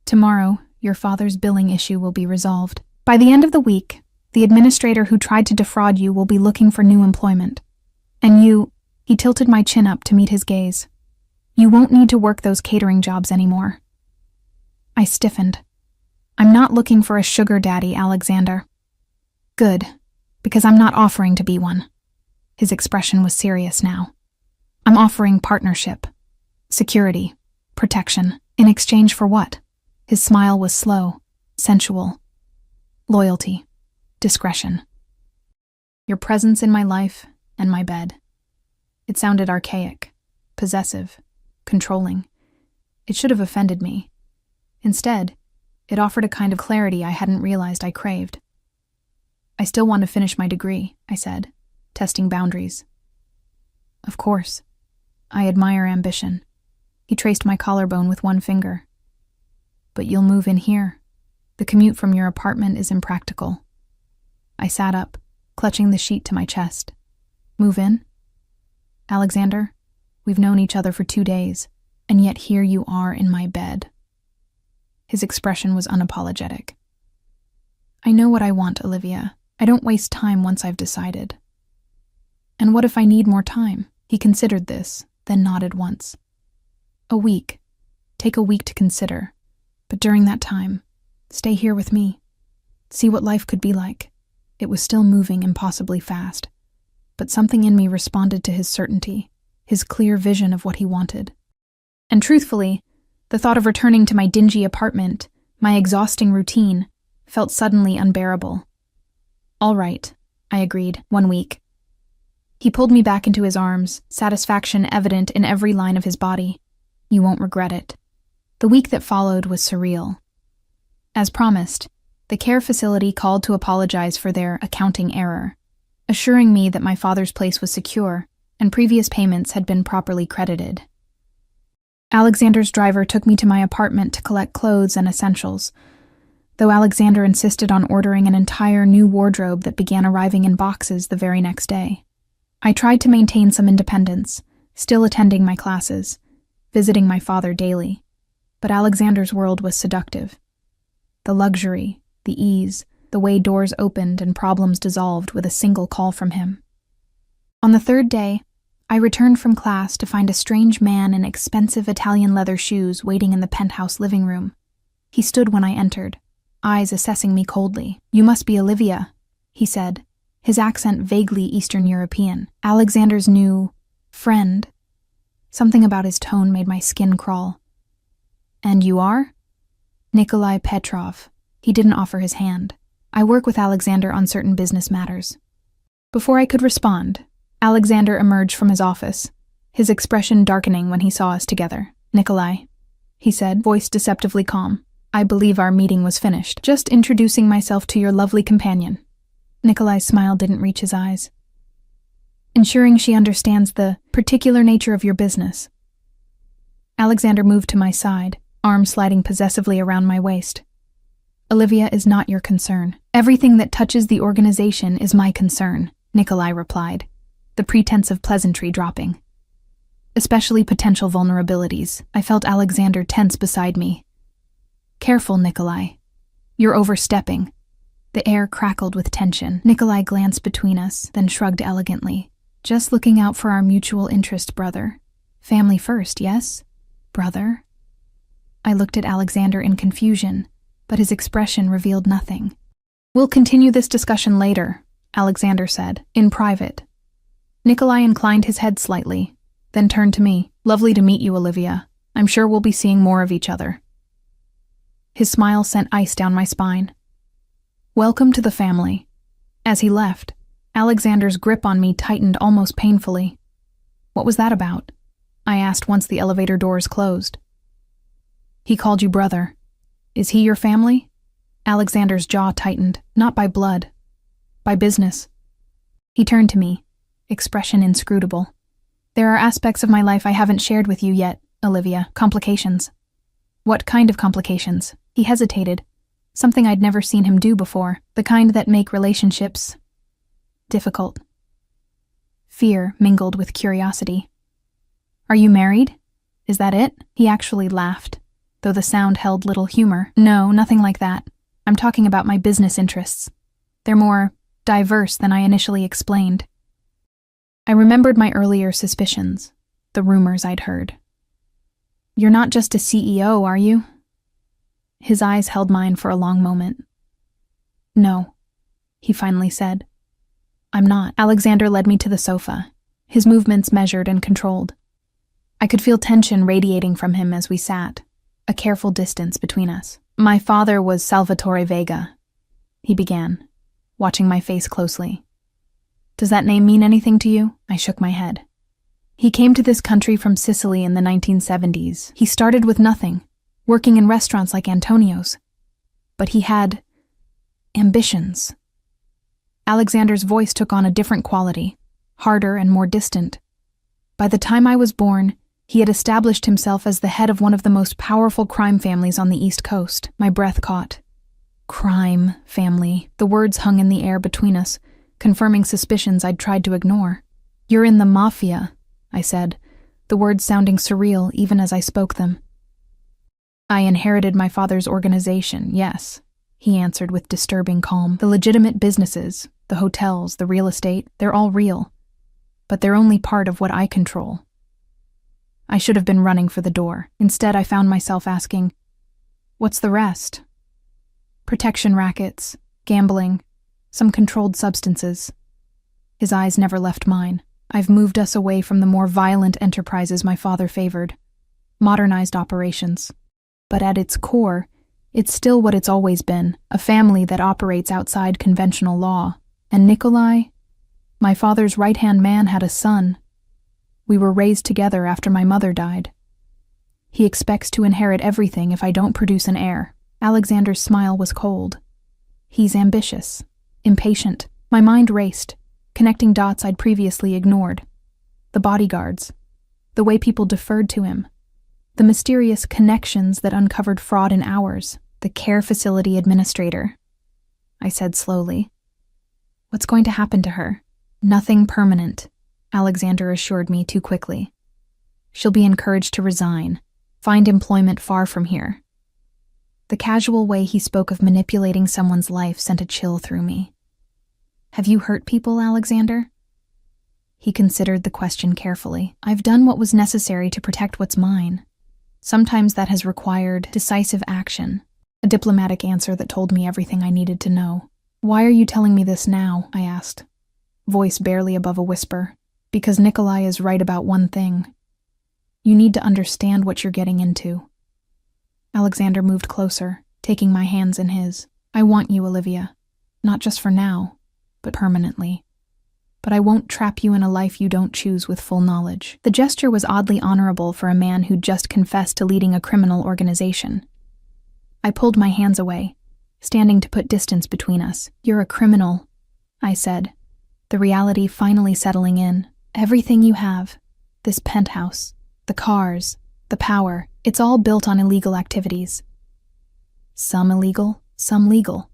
Tomorrow, your father's billing issue will be resolved. By the end of the week, the administrator who tried to defraud you will be looking for new employment. And you, he tilted my chin up to meet his gaze. You won't need to work those catering jobs anymore. I stiffened. I'm not looking for a sugar daddy, Alexander. Good, because I'm not offering to be one. His expression was serious now. I'm offering partnership, security, protection. In exchange for what? His smile was slow, sensual. Loyalty, discretion. Your presence in my life and my bed. It sounded archaic, possessive, controlling. It should have offended me. Instead, it offered a kind of clarity I hadn't realized I craved. I still want to finish my degree, I said, testing boundaries. Of course. I admire ambition. He traced my collarbone with one finger. But you'll move in here. The commute from your apartment is impractical. I sat up, clutching the sheet to my chest. Move in? Alexander, We've known each other for 2 days, and yet here you are in my bed." His expression was unapologetic. "I know what I want, Olivia. I don't waste time once I've decided." "And what if I need more time?" He considered this, then nodded once. "A week. Take a week to consider. But during that time, stay here with me. See what life could be like." It was still moving impossibly fast, but something in me responded to his certainty, his clear vision of what he wanted. And truthfully, the thought of returning to my dingy apartment, my exhausting routine, felt suddenly unbearable. "All right," I agreed, 1 week. He pulled me back into his arms, satisfaction evident in every line of his body. "You won't regret it." The week that followed was surreal. As promised, the care facility called to apologize for their accounting error, assuring me that my father's place was secure and previous payments had been properly credited. Alexander's driver took me to my apartment to collect clothes and essentials, though Alexander insisted on ordering an entire new wardrobe that began arriving in boxes the very next day. I tried to maintain some independence, still attending my classes, visiting my father daily, but Alexander's world was seductive. The luxury, the ease, the way doors opened and problems dissolved with a single call from him. On the 3rd day, I returned from class to find a strange man in expensive Italian leather shoes waiting in the penthouse living room. He stood when I entered, eyes assessing me coldly. "You must be Olivia," he said, his accent vaguely Eastern European. Alexander's new friend. Something about his tone made my skin crawl. "And you are?" "Nikolai Petrov." He didn't offer his hand. "I work with Alexander on certain business matters." Before I could respond, Alexander emerged from his office, his expression darkening when he saw us together. "Nikolai," he said, voice deceptively calm. "I believe our meeting was finished. Just introducing myself to your lovely companion." Nikolai's smile didn't reach his eyes. "Ensuring she understands the particular nature of your business." Alexander moved to my side, arm sliding possessively around my waist. "Olivia is not your concern. Everything that touches the organization is my concern," Nikolai replied, the pretense of pleasantry dropping. "Especially potential vulnerabilities." I felt Alexander tense beside me. "Careful, Nikolai. You're overstepping." The air crackled with tension. Nikolai glanced between us, then shrugged elegantly. "Just looking out for our mutual interest, brother. Family first, yes? Brother?" I looked at Alexander in confusion, but his expression revealed nothing. "We'll continue this discussion later," Alexander said, in private. Nikolai inclined his head slightly, then turned to me. "Lovely to meet you, Olivia. I'm sure we'll be seeing more of each other." His smile sent ice down my spine. "Welcome to the family." As he left, Alexander's grip on me tightened almost painfully. "What was that about?" I asked once the elevator doors closed. "He called you brother. Is he your family?" Alexander's jaw tightened, not by blood, by business. He turned to me, expression inscrutable. "There are aspects of my life I haven't shared with you yet, Olivia. Complications." "What kind of complications?" He hesitated, something I'd never seen him do before, the kind that make relationships difficult. Fear mingled with curiosity. "Are you married? Is that it?" He actually laughed, though the sound held little humor. "No, nothing like that. I'm talking about my business interests. They're more diverse than I initially explained." I remembered my earlier suspicions, the rumors I'd heard. "You're not just a CEO, are you?" His eyes held mine for a long moment. "No," he finally said. "I'm not." Alexander led me to the sofa, his movements measured and controlled. I could feel tension radiating from him as we sat, a careful distance between us. "My father was Salvatore Vega," he began, watching my face closely. "Does that name mean anything to you?" I shook my head. "He came to this country from Sicily in the 1970s. He started with nothing, working in restaurants like Antonio's. But he had ambitions." Alexander's voice took on a different quality, harder and more distant. By the time I was born, he had established himself as the head of one of the most powerful crime families on the East Coast. My breath caught. Crime family. The words hung in the air between us, confirming suspicions I'd tried to ignore. "You're in the Mafia," I said, the words sounding surreal even as I spoke them. I inherited my father's organization, yes, he answered with disturbing calm. The legitimate businesses, the hotels, the real estate, they're all real. But they're only part of what I control. I should have been running for the door. Instead, I found myself asking, what's the rest? Protection rackets, gambling, some controlled substances. His eyes never left mine. I've moved us away from the more violent enterprises my father favored. Modernized operations. But at its core, it's still what it's always been, a family that operates outside conventional law. And Nikolai, my father's right-hand man, had a son. We were raised together after my mother died. He expects to inherit everything if I don't produce an heir. Alexander's smile was cold. He's ambitious, impatient. My mind raced, connecting dots I'd previously ignored. The bodyguards, the way people deferred to him, the mysterious connections that uncovered fraud in hours, the care facility administrator. I said slowly, what's going to happen to her? Nothing permanent, Alexander assured me too quickly. She'll be encouraged to resign, find employment far from here. The casual way he spoke of manipulating someone's life sent a chill through me. Have you hurt people, Alexander? He considered the question carefully. I've done what was necessary to protect what's mine. Sometimes that has required decisive action, a diplomatic answer that told me everything I needed to know. Why are you telling me this now? I asked, voice barely above a whisper. Because Nikolai is right about one thing. You need to understand what you're getting into. Alexander moved closer, taking my hands in his. I want you, Olivia. Not just for now, but permanently. But I won't trap you in a life you don't choose with full knowledge. The gesture was oddly honorable for a man who'd just confessed to leading a criminal organization. I pulled my hands away, standing to put distance between us. You're a criminal, I said, the reality finally settling in. Everything you have, this penthouse, the cars, the power, it's all built on illegal activities. Some illegal, some legal,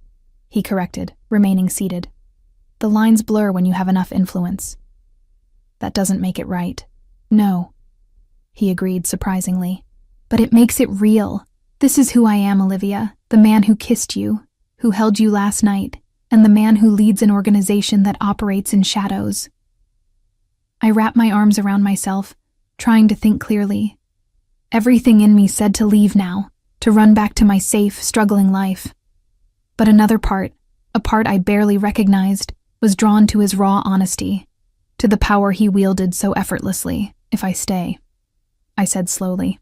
he corrected, remaining seated. The lines blur when you have enough influence. That doesn't make it right. No, he agreed surprisingly. But it makes it real. This is who I am, Olivia, the man who kissed you, who held you last night, and the man who leads an organization that operates in shadows. I wrapped my arms around myself, trying to think clearly. Everything in me said to leave now, to run back to my safe, struggling life. But another part, a part I barely recognized, was drawn to his raw honesty, to the power he wielded so effortlessly. If I stay, I said slowly.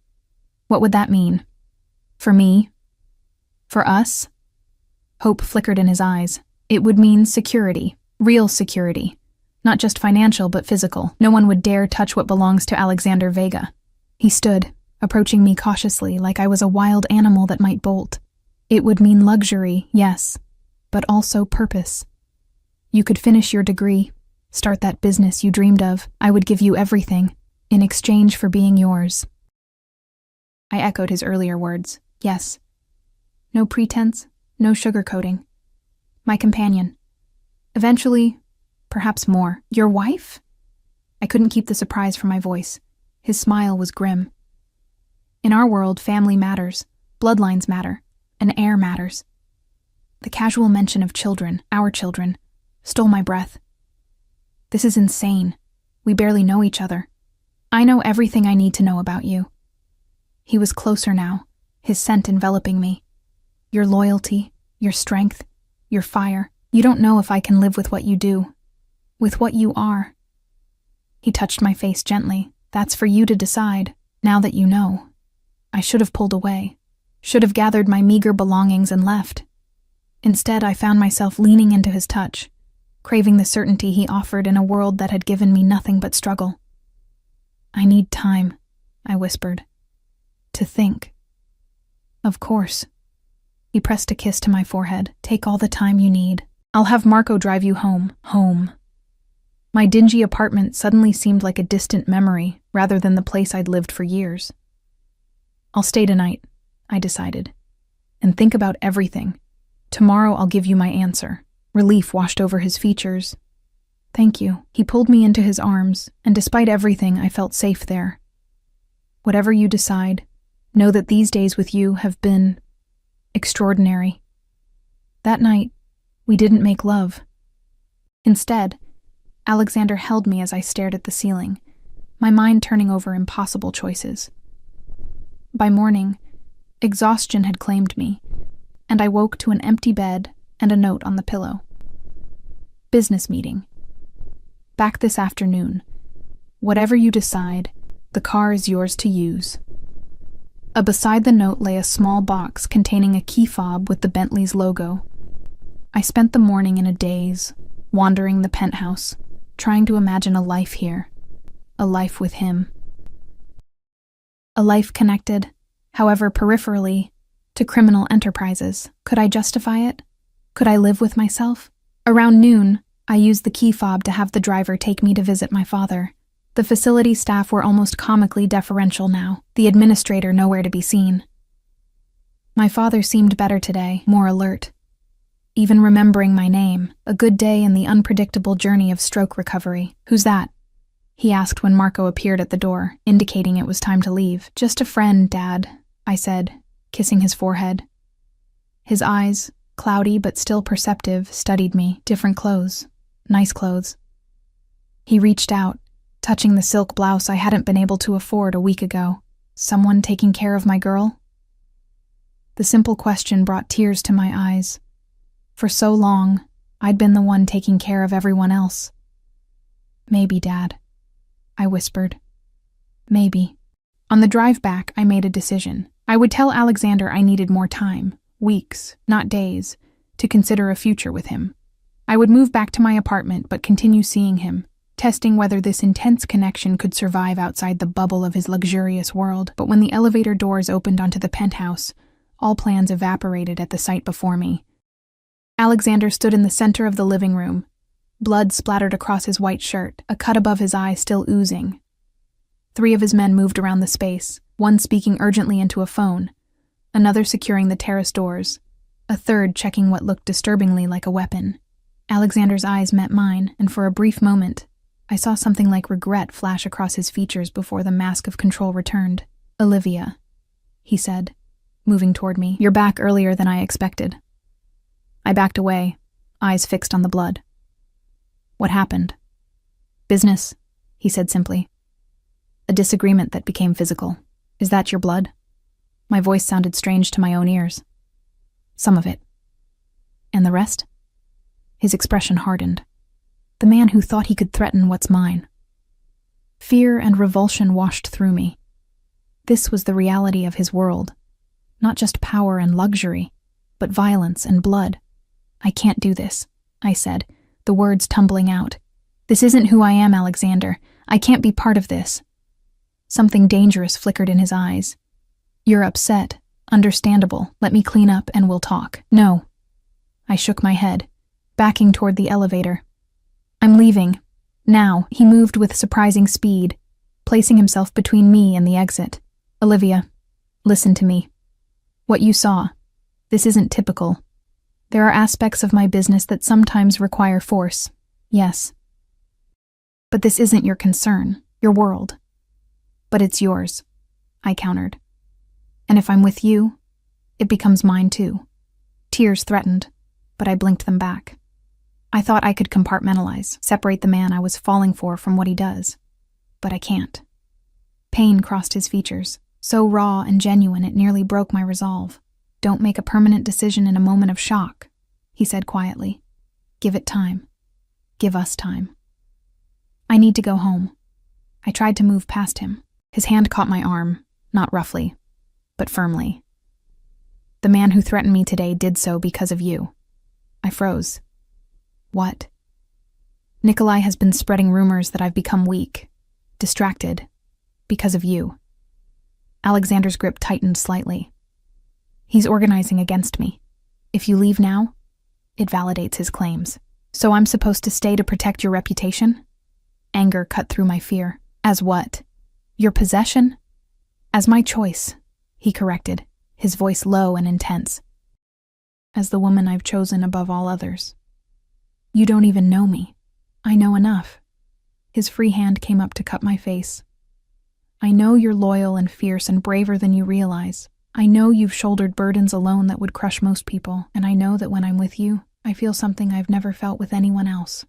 What would that mean? For me? For us? Hope flickered in his eyes. It would mean security, real security. Not just financial, but physical. No one would dare touch what belongs to Alexander Vega. He stood, approaching me cautiously like I was a wild animal that might bolt. It would mean luxury, yes, but also purpose. You could finish your degree, start that business you dreamed of. I would give you everything, in exchange for being yours. I echoed his earlier words. Yes. No pretense, no sugarcoating. My companion. Eventually, perhaps more. Your wife? I couldn't keep the surprise from my voice. His smile was grim. In our world, family matters, bloodlines matter, an heir matters. The casual mention of children, our children, stole my breath. This is insane. We barely know each other. I know everything I need to know about you. He was closer now, his scent enveloping me. Your loyalty, your strength, your fire. You don't know if I can live with what you do. With what you are. He touched my face gently. That's for you to decide, now that you know. I should have pulled away, should have gathered my meager belongings and left. Instead, I found myself leaning into his touch, craving the certainty he offered in a world that had given me nothing but struggle. I need time, I whispered. To think. Of course. He pressed a kiss to my forehead. Take all the time you need. I'll have Marco drive you home. Home. My dingy apartment suddenly seemed like a distant memory rather than the place I'd lived for years. I'll stay tonight, I decided, and think about everything. Tomorrow I'll give you my answer. Relief washed over his features. Thank you. He pulled me into his arms, and despite everything, I felt safe there. Whatever you decide, know that these days with you have been extraordinary. That night, we didn't make love. Instead, Alexander held me as I stared at the ceiling, my mind turning over impossible choices. By morning, exhaustion had claimed me, and I woke to an empty bed and a note on the pillow. Business meeting. Back this afternoon. Whatever you decide, the car is yours to use. Beside the note lay a small box containing a key fob with the Bentley's logo. I spent the morning in a daze, wandering the penthouse, trying to imagine a life here, a life with him. A life connected, however peripherally, to criminal enterprises. Could I justify it? Could I live with myself? Around noon, I used the key fob to have the driver take me to visit my father. The facility staff were almost comically deferential now, the administrator nowhere to be seen. My father seemed better today, more alert. Even remembering my name, a good day in the unpredictable journey of stroke recovery. "Who's that?" he asked when Marco appeared at the door, indicating it was time to leave. "Just a friend, Dad," I said, kissing his forehead. His eyes, cloudy but still perceptive, studied me. Different clothes. Nice clothes. He reached out, touching the silk blouse I hadn't been able to afford a week ago. Someone taking care of my girl? The simple question brought tears to my eyes. For so long, I'd been the one taking care of everyone else. "Maybe, Dad," I whispered. "Maybe." On the drive back, I made a decision. I would tell Alexander I needed more time, weeks, not days, to consider a future with him. I would move back to my apartment but continue seeing him, testing whether this intense connection could survive outside the bubble of his luxurious world. But when the elevator doors opened onto the penthouse, all plans evaporated at the sight before me. Alexander stood in the center of the living room, blood splattered across his white shirt, a cut above his eye still oozing. 3 of his men moved around the space, one speaking urgently into a phone, another securing the terrace doors, a third checking what looked disturbingly like a weapon. Alexander's eyes met mine, and for a brief moment, I saw something like regret flash across his features before the mask of control returned. "Olivia," he said, moving toward me. "You're back earlier than I expected." I backed away, eyes fixed on the blood. "What happened?" "Business," he said simply. "A disagreement that became physical. Is that your blood?" My voice sounded strange to my own ears. "Some of it." "And the rest?" His expression hardened. The man who thought he could threaten what's mine. Fear and revulsion washed through me. This was the reality of his world. Not just power and luxury, but violence and blood. "I can't do this," I said, the words tumbling out. "This isn't who I am, Alexander. I can't be part of this." Something dangerous flickered in his eyes. "You're upset. Understandable. Let me clean up and we'll talk." "No." I shook my head, backing toward the elevator. "I'm leaving. Now." He moved with surprising speed, placing himself between me and the exit. "Olivia, listen to me. What you saw, this isn't typical. There are aspects of my business that sometimes require force, yes. But this isn't your concern, your world. But it's yours," I countered. "And if I'm with you, it becomes mine too." Tears threatened, but I blinked them back. I thought I could compartmentalize, separate the man I was falling for from what he does. But I can't. Pain crossed his features, so raw and genuine it nearly broke my resolve. "Don't make a permanent decision in a moment of shock," he said quietly. "Give it time. Give us time." "I need to go home." I tried to move past him. His hand caught my arm, not roughly, but firmly. "The man who threatened me today did so because of you." I froze. "What?" "Nikolai has been spreading rumors that I've become weak, distracted, because of you." Alexander's grip tightened slightly. "He's organizing against me. If you leave now, it validates his claims. So I'm supposed to stay to protect your reputation?" Anger cut through my fear. "As what? Your possession?" "As my choice," he corrected, his voice low and intense. "As the woman I've chosen above all others. You don't even know me. I know enough." His free hand came up to cup my face. I know you're loyal and fierce and braver than you realize. I know you've shouldered burdens alone that would crush most people, and I know that when I'm with you, I feel something I've never felt with anyone else."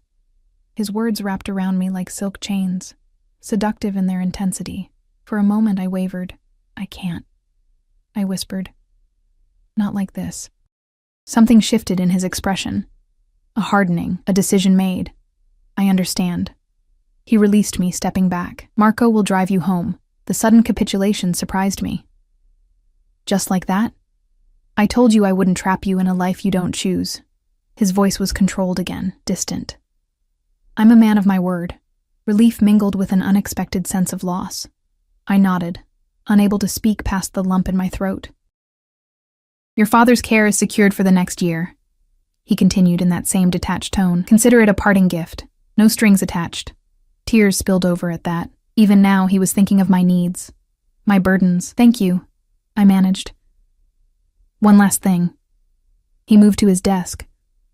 His words wrapped around me like silk chains, seductive in their intensity. For a moment I wavered. "I can't," I whispered. "Not like this." Something shifted in his expression. A hardening, a decision made. "I understand." He released me, stepping back. "Marco will drive you home." The sudden capitulation surprised me. "Just like that?" "I told you I wouldn't trap you in a life you don't choose." His voice was controlled again, distant. "I'm a man of my word." Relief mingled with an unexpected sense of loss. I nodded, unable to speak past the lump in my throat. "Your father's care is secured for the next year," he continued in that same detached tone. "Consider it a parting gift. No strings attached." Tears spilled over at that. Even now, he was thinking of my needs, my burdens. "Thank you," I managed. "One last thing." He moved to his desk,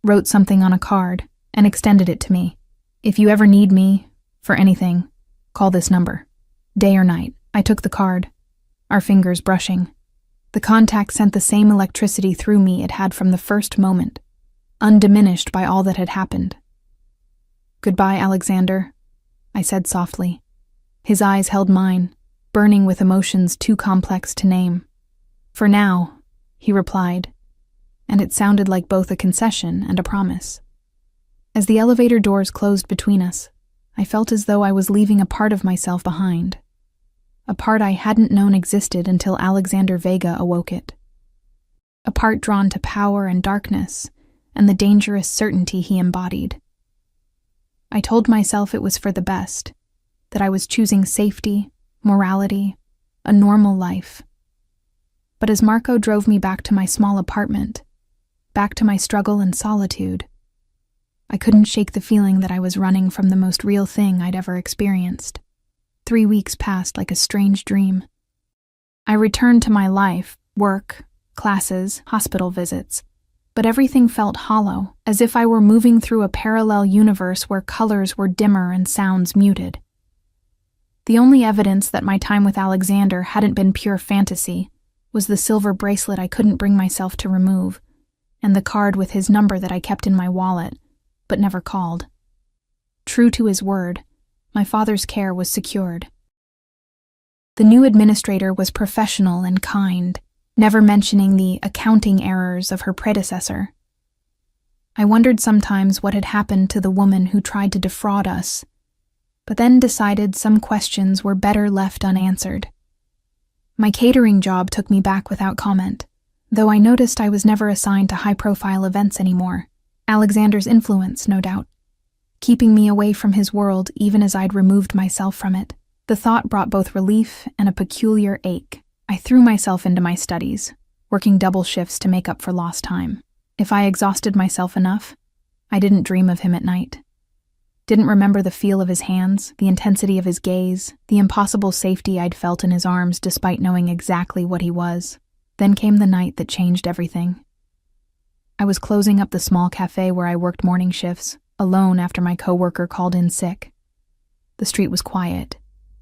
wrote something on a card, and extended it to me. "If you ever need me, for anything, call this number. Day or night." I took the card, our fingers brushing. The contact sent the same electricity through me it had from the first moment, undiminished by all that had happened. "Goodbye, Alexander," I said softly. His eyes held mine, burning with emotions too complex to name. "For now," he replied, and it sounded like both a concession and a promise. As the elevator doors closed between us, I felt as though I was leaving a part of myself behind. A part I hadn't known existed until Alexander Vega awoke it. A part drawn to power and darkness, and the dangerous certainty he embodied. I told myself it was for the best, that I was choosing safety, morality, a normal life. But as Marco drove me back to my small apartment, back to my struggle and solitude, I couldn't shake the feeling that I was running from the most real thing I'd ever experienced. 3 weeks passed like a strange dream. I returned to my life, work, classes, hospital visits, but everything felt hollow, as if I were moving through a parallel universe where colors were dimmer and sounds muted. The only evidence that my time with Alexander hadn't been pure fantasy was the silver bracelet I couldn't bring myself to remove, and the card with his number that I kept in my wallet, but never called. True to his word, my father's care was secured. The new administrator was professional and kind, never mentioning the accounting errors of her predecessor. I wondered sometimes what had happened to the woman who tried to defraud us, but then decided some questions were better left unanswered. My catering job took me back without comment, though I noticed I was never assigned to high-profile events anymore. Alexander's influence, no doubt, keeping me away from his world even as I'd removed myself from it. The thought brought both relief and a peculiar ache. I threw myself into my studies, working double shifts to make up for lost time. If I exhausted myself enough, I didn't dream of him at night. Didn't remember the feel of his hands, the intensity of his gaze, the impossible safety I'd felt in his arms despite knowing exactly what he was. Then came the night that changed everything. I was closing up the small cafe where I worked morning shifts, alone after my coworker called in sick. The street was quiet,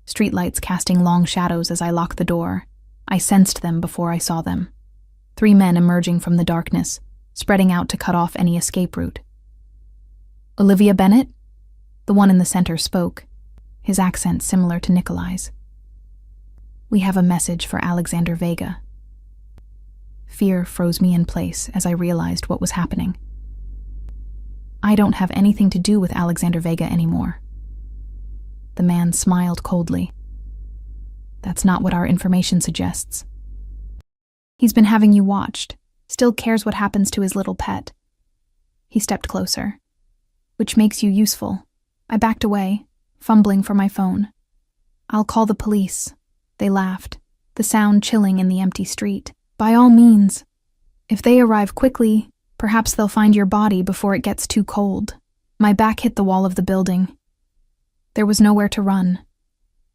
streetlights casting long shadows as I locked the door. I sensed them before I saw them. 3 men emerging from the darkness, spreading out to cut off any escape route. "Olivia Bennett?" The one in the center spoke, his accent similar to Nikolai's. "We have a message for Alexander Vega." Fear froze me in place as I realized what was happening. I don't have anything to do with Alexander Vega anymore. The man smiled coldly. "That's not what our information suggests. He's been having you watched, still cares what happens to his little pet." He stepped closer. "Which makes you useful." I backed away, fumbling for my phone. "I'll call the police." They laughed, the sound chilling in the empty street. "By all means. If they arrive quickly, perhaps they'll find your body before it gets too cold." My back hit the wall of the building. There was nowhere to run.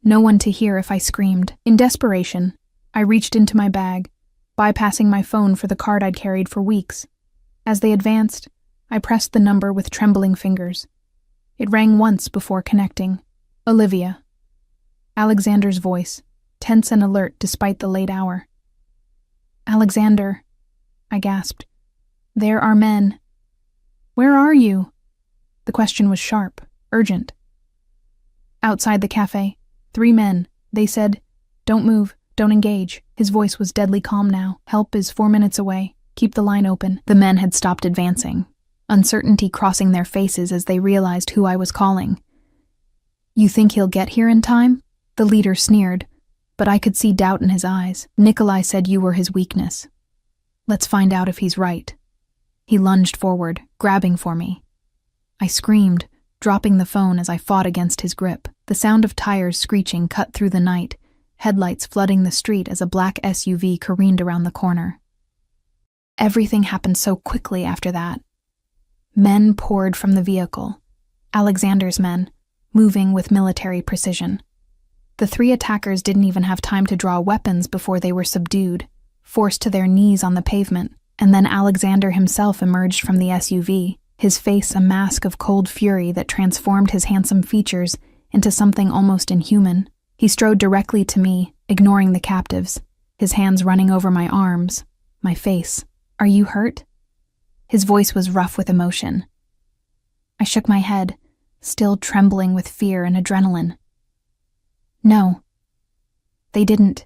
No one to hear if I screamed. In desperation, I reached into my bag, bypassing my phone for the card I'd carried for weeks. As they advanced, I pressed the number with trembling fingers. It rang once before connecting. "Olivia." Alexander's voice, tense and alert despite the late hour. "Alexander," I gasped. "There are men." "Where are you?" The question was sharp, urgent. "Outside the cafe. 3 men. They said, 'Don't move, don't engage.'" His voice was deadly calm now. "Help is 4 minutes away. Keep the line open." The men had stopped advancing, uncertainty crossing their faces as they realized who I was calling. "You think he'll get here in time?" The leader sneered, but I could see doubt in his eyes. "Nikolai said you were his weakness. Let's find out if he's right." He lunged forward, grabbing for me. I screamed, dropping the phone as I fought against his grip. The sound of tires screeching cut through the night, headlights flooding the street as a black SUV careened around the corner. Everything happened so quickly after that. Men poured from the vehicle, Alexander's men, moving with military precision. The 3 attackers didn't even have time to draw weapons before they were subdued, forced to their knees on the pavement, and then Alexander himself emerged from the SUV, his face a mask of cold fury that transformed his handsome features into something almost inhuman. He strode directly to me, ignoring the captives, his hands running over my arms, my face. "Are you hurt?" His voice was rough with emotion. I shook my head, still trembling with fear and adrenaline. "No. They didn't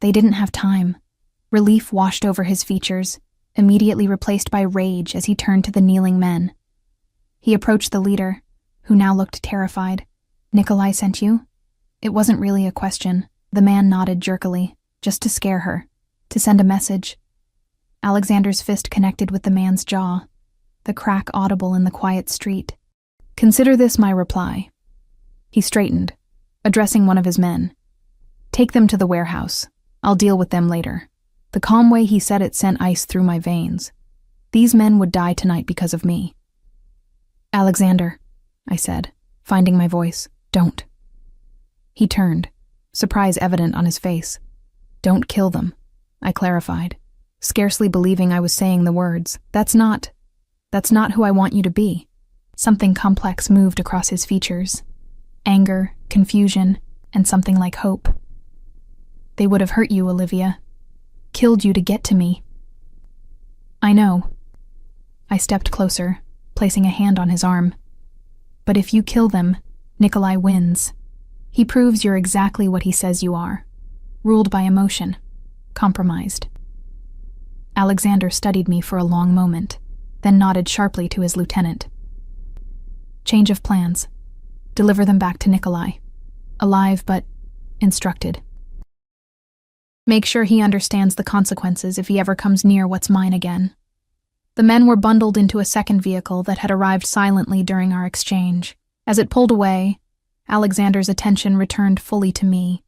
have time." Relief washed over his features, immediately replaced by rage as he turned to the kneeling men. He approached the leader, who now looked terrified. "Nikolai sent you?" It wasn't really a question. The man nodded jerkily, just to scare her, to send a message. Alexander's fist connected with the man's jaw, the crack audible in the quiet street. "Consider this my reply." He straightened, addressing one of his men. "Take them to the warehouse. I'll deal with them later." The calm way he said it sent ice through my veins. These men would die tonight because of me. "Alexander," I said, finding my voice, "don't." He turned, surprise evident on his face. "Don't kill them," I clarified, scarcely believing I was saying the words. That's not who I want you to be." Something complex moved across his features. Anger, confusion, and something like hope. "They would have hurt you, Olivia. Killed you to get to me." "I know." I stepped closer, placing a hand on his arm. "But if you kill them, Nikolai wins. He proves you're exactly what he says you are. Ruled by emotion. Compromised." Alexander studied me for a long moment, then nodded sharply to his lieutenant. "Change of plans. Deliver them back to Nikolai. Alive but instructed. Make sure he understands the consequences if he ever comes near what's mine again." The men were bundled into a second vehicle that had arrived silently during our exchange. As it pulled away, Alexander's attention returned fully to me,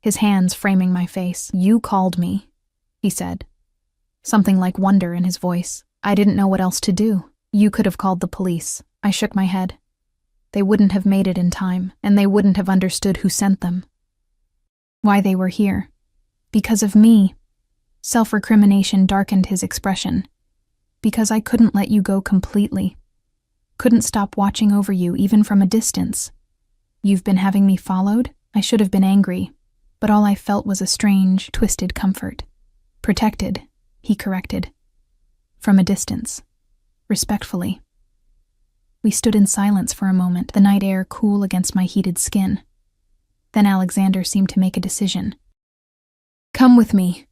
his hands framing my face. "You called me," he said, something like wonder in his voice. "I didn't know what else to do." "You could have called the police." I shook my head. "They wouldn't have made it in time, and they wouldn't have understood who sent them. Why they were here. Because of me." Self-recrimination darkened his expression. "Because I couldn't let you go completely. Couldn't stop watching over you, even from a distance. You've been having me followed?" I should have been angry, but all I felt was a strange, twisted comfort. "Protected," he corrected. "From a distance. Respectfully." We stood in silence for a moment, the night air cool against my heated skin. Then Alexander seemed to make a decision. "Come with me,"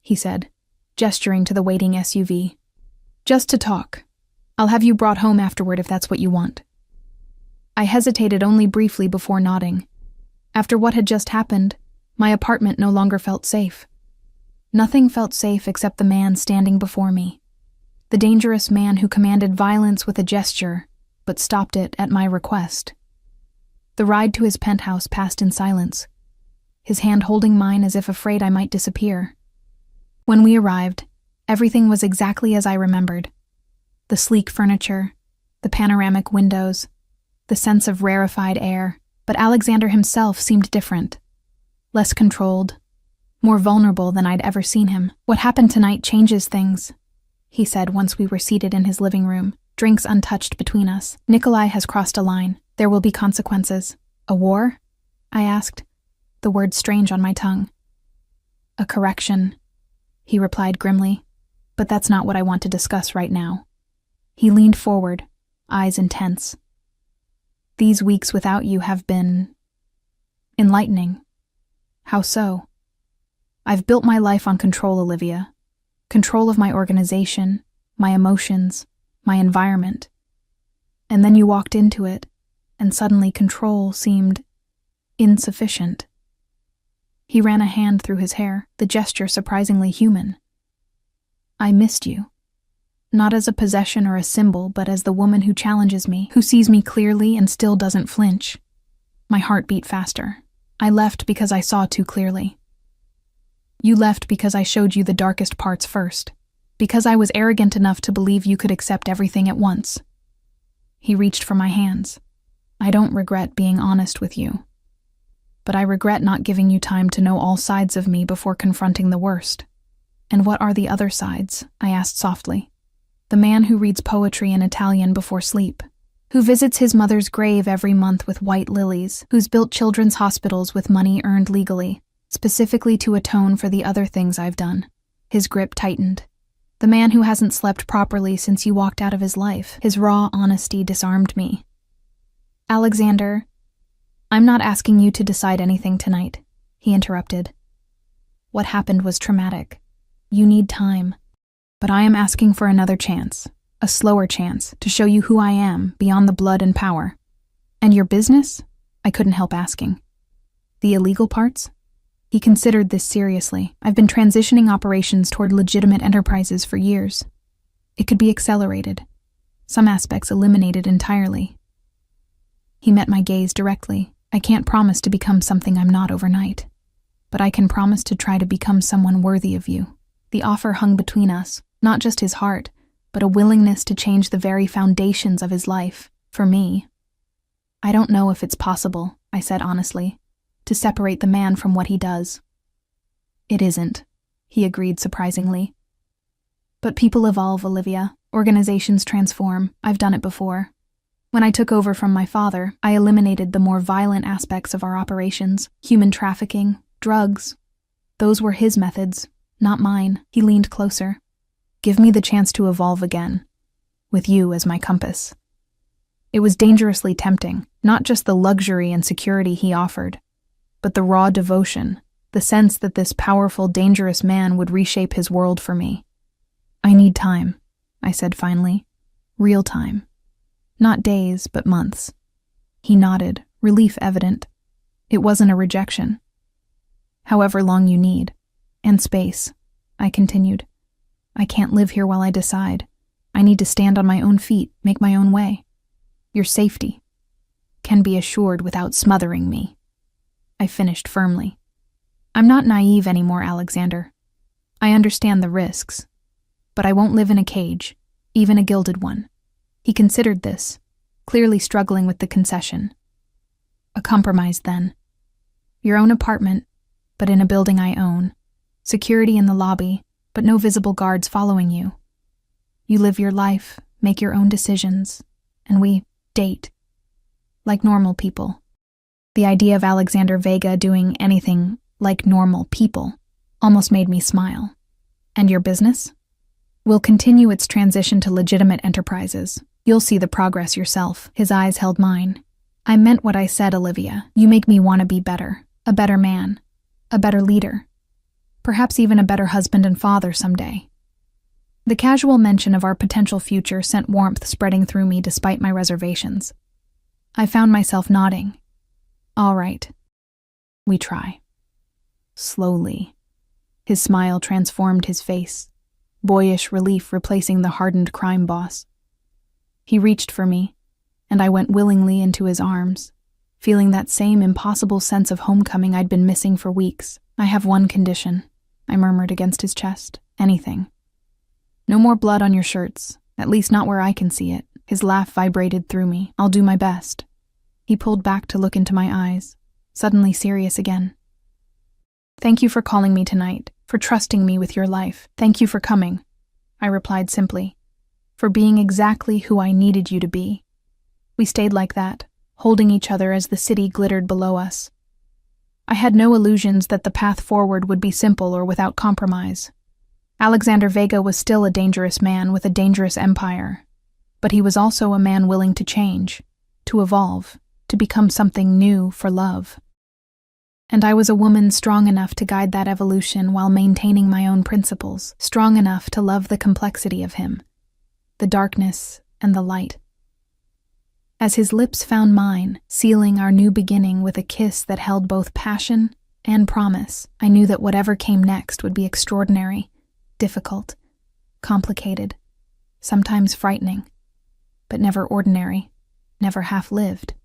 he said, gesturing to the waiting SUV. "Just to talk. I'll have you brought home afterward if that's what you want." I hesitated only briefly before nodding. After what had just happened, my apartment no longer felt safe. Nothing felt safe except the man standing before me. The dangerous man who commanded violence with a gesture, but stopped it at my request. The ride to his penthouse passed in silence, his hand holding mine as if afraid I might disappear. When we arrived, everything was exactly as I remembered. The sleek furniture, the panoramic windows, the sense of rarefied air, but Alexander himself seemed different. Less controlled, more vulnerable than I'd ever seen him. "What happened tonight changes things," he said once we were seated in his living room, drinks untouched between us. "Nikolai has crossed a line. There will be consequences." "A war?" I asked. the word strange on my tongue. A correction, he replied grimly, but that's not what I want to discuss right now. He leaned forward, eyes intense. These weeks without you have been enlightening. How so? I've built my life on control, Olivia. Control of my organization, my emotions, my environment. And then you walked into it, and suddenly control seemed insufficient. He ran a hand through his hair, the gesture surprisingly human. I missed you. Not as a possession or a symbol, but as the woman who challenges me, who sees me clearly and still doesn't flinch. My heart beat faster. I left because I saw too clearly. You left because I showed you the darkest parts first, because I was arrogant enough to believe you could accept everything at once. He reached for my hands. I don't regret being honest with you, but I regret not giving you time to know all sides of me before confronting the worst. And what are the other sides? I asked softly. The man who reads poetry in Italian before sleep, who visits his mother's grave every month with white lilies, who's built children's hospitals with money earned legally, specifically to atone for the other things I've done. His grip tightened. The man who hasn't slept properly since you walked out of his life. His raw honesty disarmed me. Alexander, I'm not asking you to decide anything tonight, he interrupted. What happened was traumatic. You need time. But I am asking for another chance, a slower chance, to show you who I am beyond the blood and power. And your business? I couldn't help asking. The illegal parts? He considered this seriously. I've been transitioning operations toward legitimate enterprises for years. It could be accelerated, some aspects eliminated entirely. He met my gaze directly. I can't promise to become something I'm not overnight, but I can promise to try to become someone worthy of you. The offer hung between us, not just his heart, but a willingness to change the very foundations of his life, for me. I don't know if it's possible, I said honestly, to separate the man from what he does. It isn't, he agreed surprisingly. But people evolve, Olivia. Organizations transform. I've done it before. When I took over from my father, I eliminated the more violent aspects of our operations, human trafficking, drugs. Those were his methods, not mine. He leaned closer. Give me the chance to evolve again, with you as my compass. It was dangerously tempting, not just the luxury and security he offered, but the raw devotion, the sense that this powerful, dangerous man would reshape his world for me. I need time, I said finally. Real time. Not days, but months. He nodded, relief evident. It wasn't a rejection. However long you need. And space, I continued. I can't live here while I decide. I need to stand on my own feet, make my own way. Your safety can be assured without smothering me. I finished firmly. I'm not naive anymore, Alexander. I understand the risks, but I won't live in a cage, even a gilded one. He considered this, clearly struggling with the concession. A compromise, then. Your own apartment, but in a building I own. Security in the lobby, but no visible guards following you. You live your life, make your own decisions, and we date. Like normal people. The idea of Alexander Vega doing anything like normal people almost made me smile. And your business? We'll continue its transition to legitimate enterprises. You'll see the progress yourself. His eyes held mine. I meant what I said, Olivia. You make me want to be better. A better man. A better leader. Perhaps even a better husband and father someday. The casual mention of our potential future sent warmth spreading through me despite my reservations. I found myself nodding. All right. We try. Slowly. His smile transformed his face, boyish relief replacing the hardened crime boss. He reached for me, and I went willingly into his arms, feeling that same impossible sense of homecoming I'd been missing for weeks. I have one condition, I murmured against his chest. Anything. No more blood on your shirts, at least not where I can see it. His laugh vibrated through me. I'll do my best. He pulled back to look into my eyes, suddenly serious again. Thank you for calling me tonight, for trusting me with your life. Thank you for coming, I replied simply, for being exactly who I needed you to be. We stayed like that, holding each other as the city glittered below us. I had no illusions that the path forward would be simple or without compromise. Alexander Vega was still a dangerous man with a dangerous empire, but he was also a man willing to change, to evolve, to become something new for love. And I was a woman strong enough to guide that evolution while maintaining my own principles, strong enough to love the complexity of him, the darkness and the light. As his lips found mine, sealing our new beginning with a kiss that held both passion and promise, I knew that whatever came next would be extraordinary, difficult, complicated, sometimes frightening, but never ordinary, never half-lived.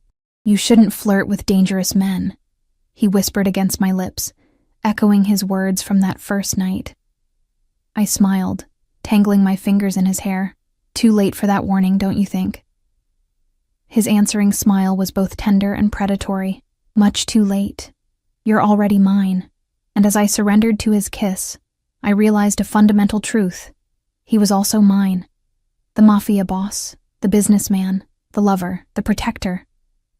"You shouldn't flirt with dangerous men," he whispered against my lips, echoing his words from that first night. I smiled, tangling my fingers in his hair. "Too late for that warning, don't you think?" His answering smile was both tender and predatory. "Much too late. You're already mine." And as I surrendered to his kiss, I realized a fundamental truth. He was also mine. The Mafia boss, the businessman, the lover, the protector.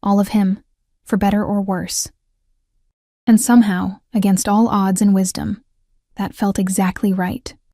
All of him, for better or worse. And somehow, against all odds and wisdom, that felt exactly right.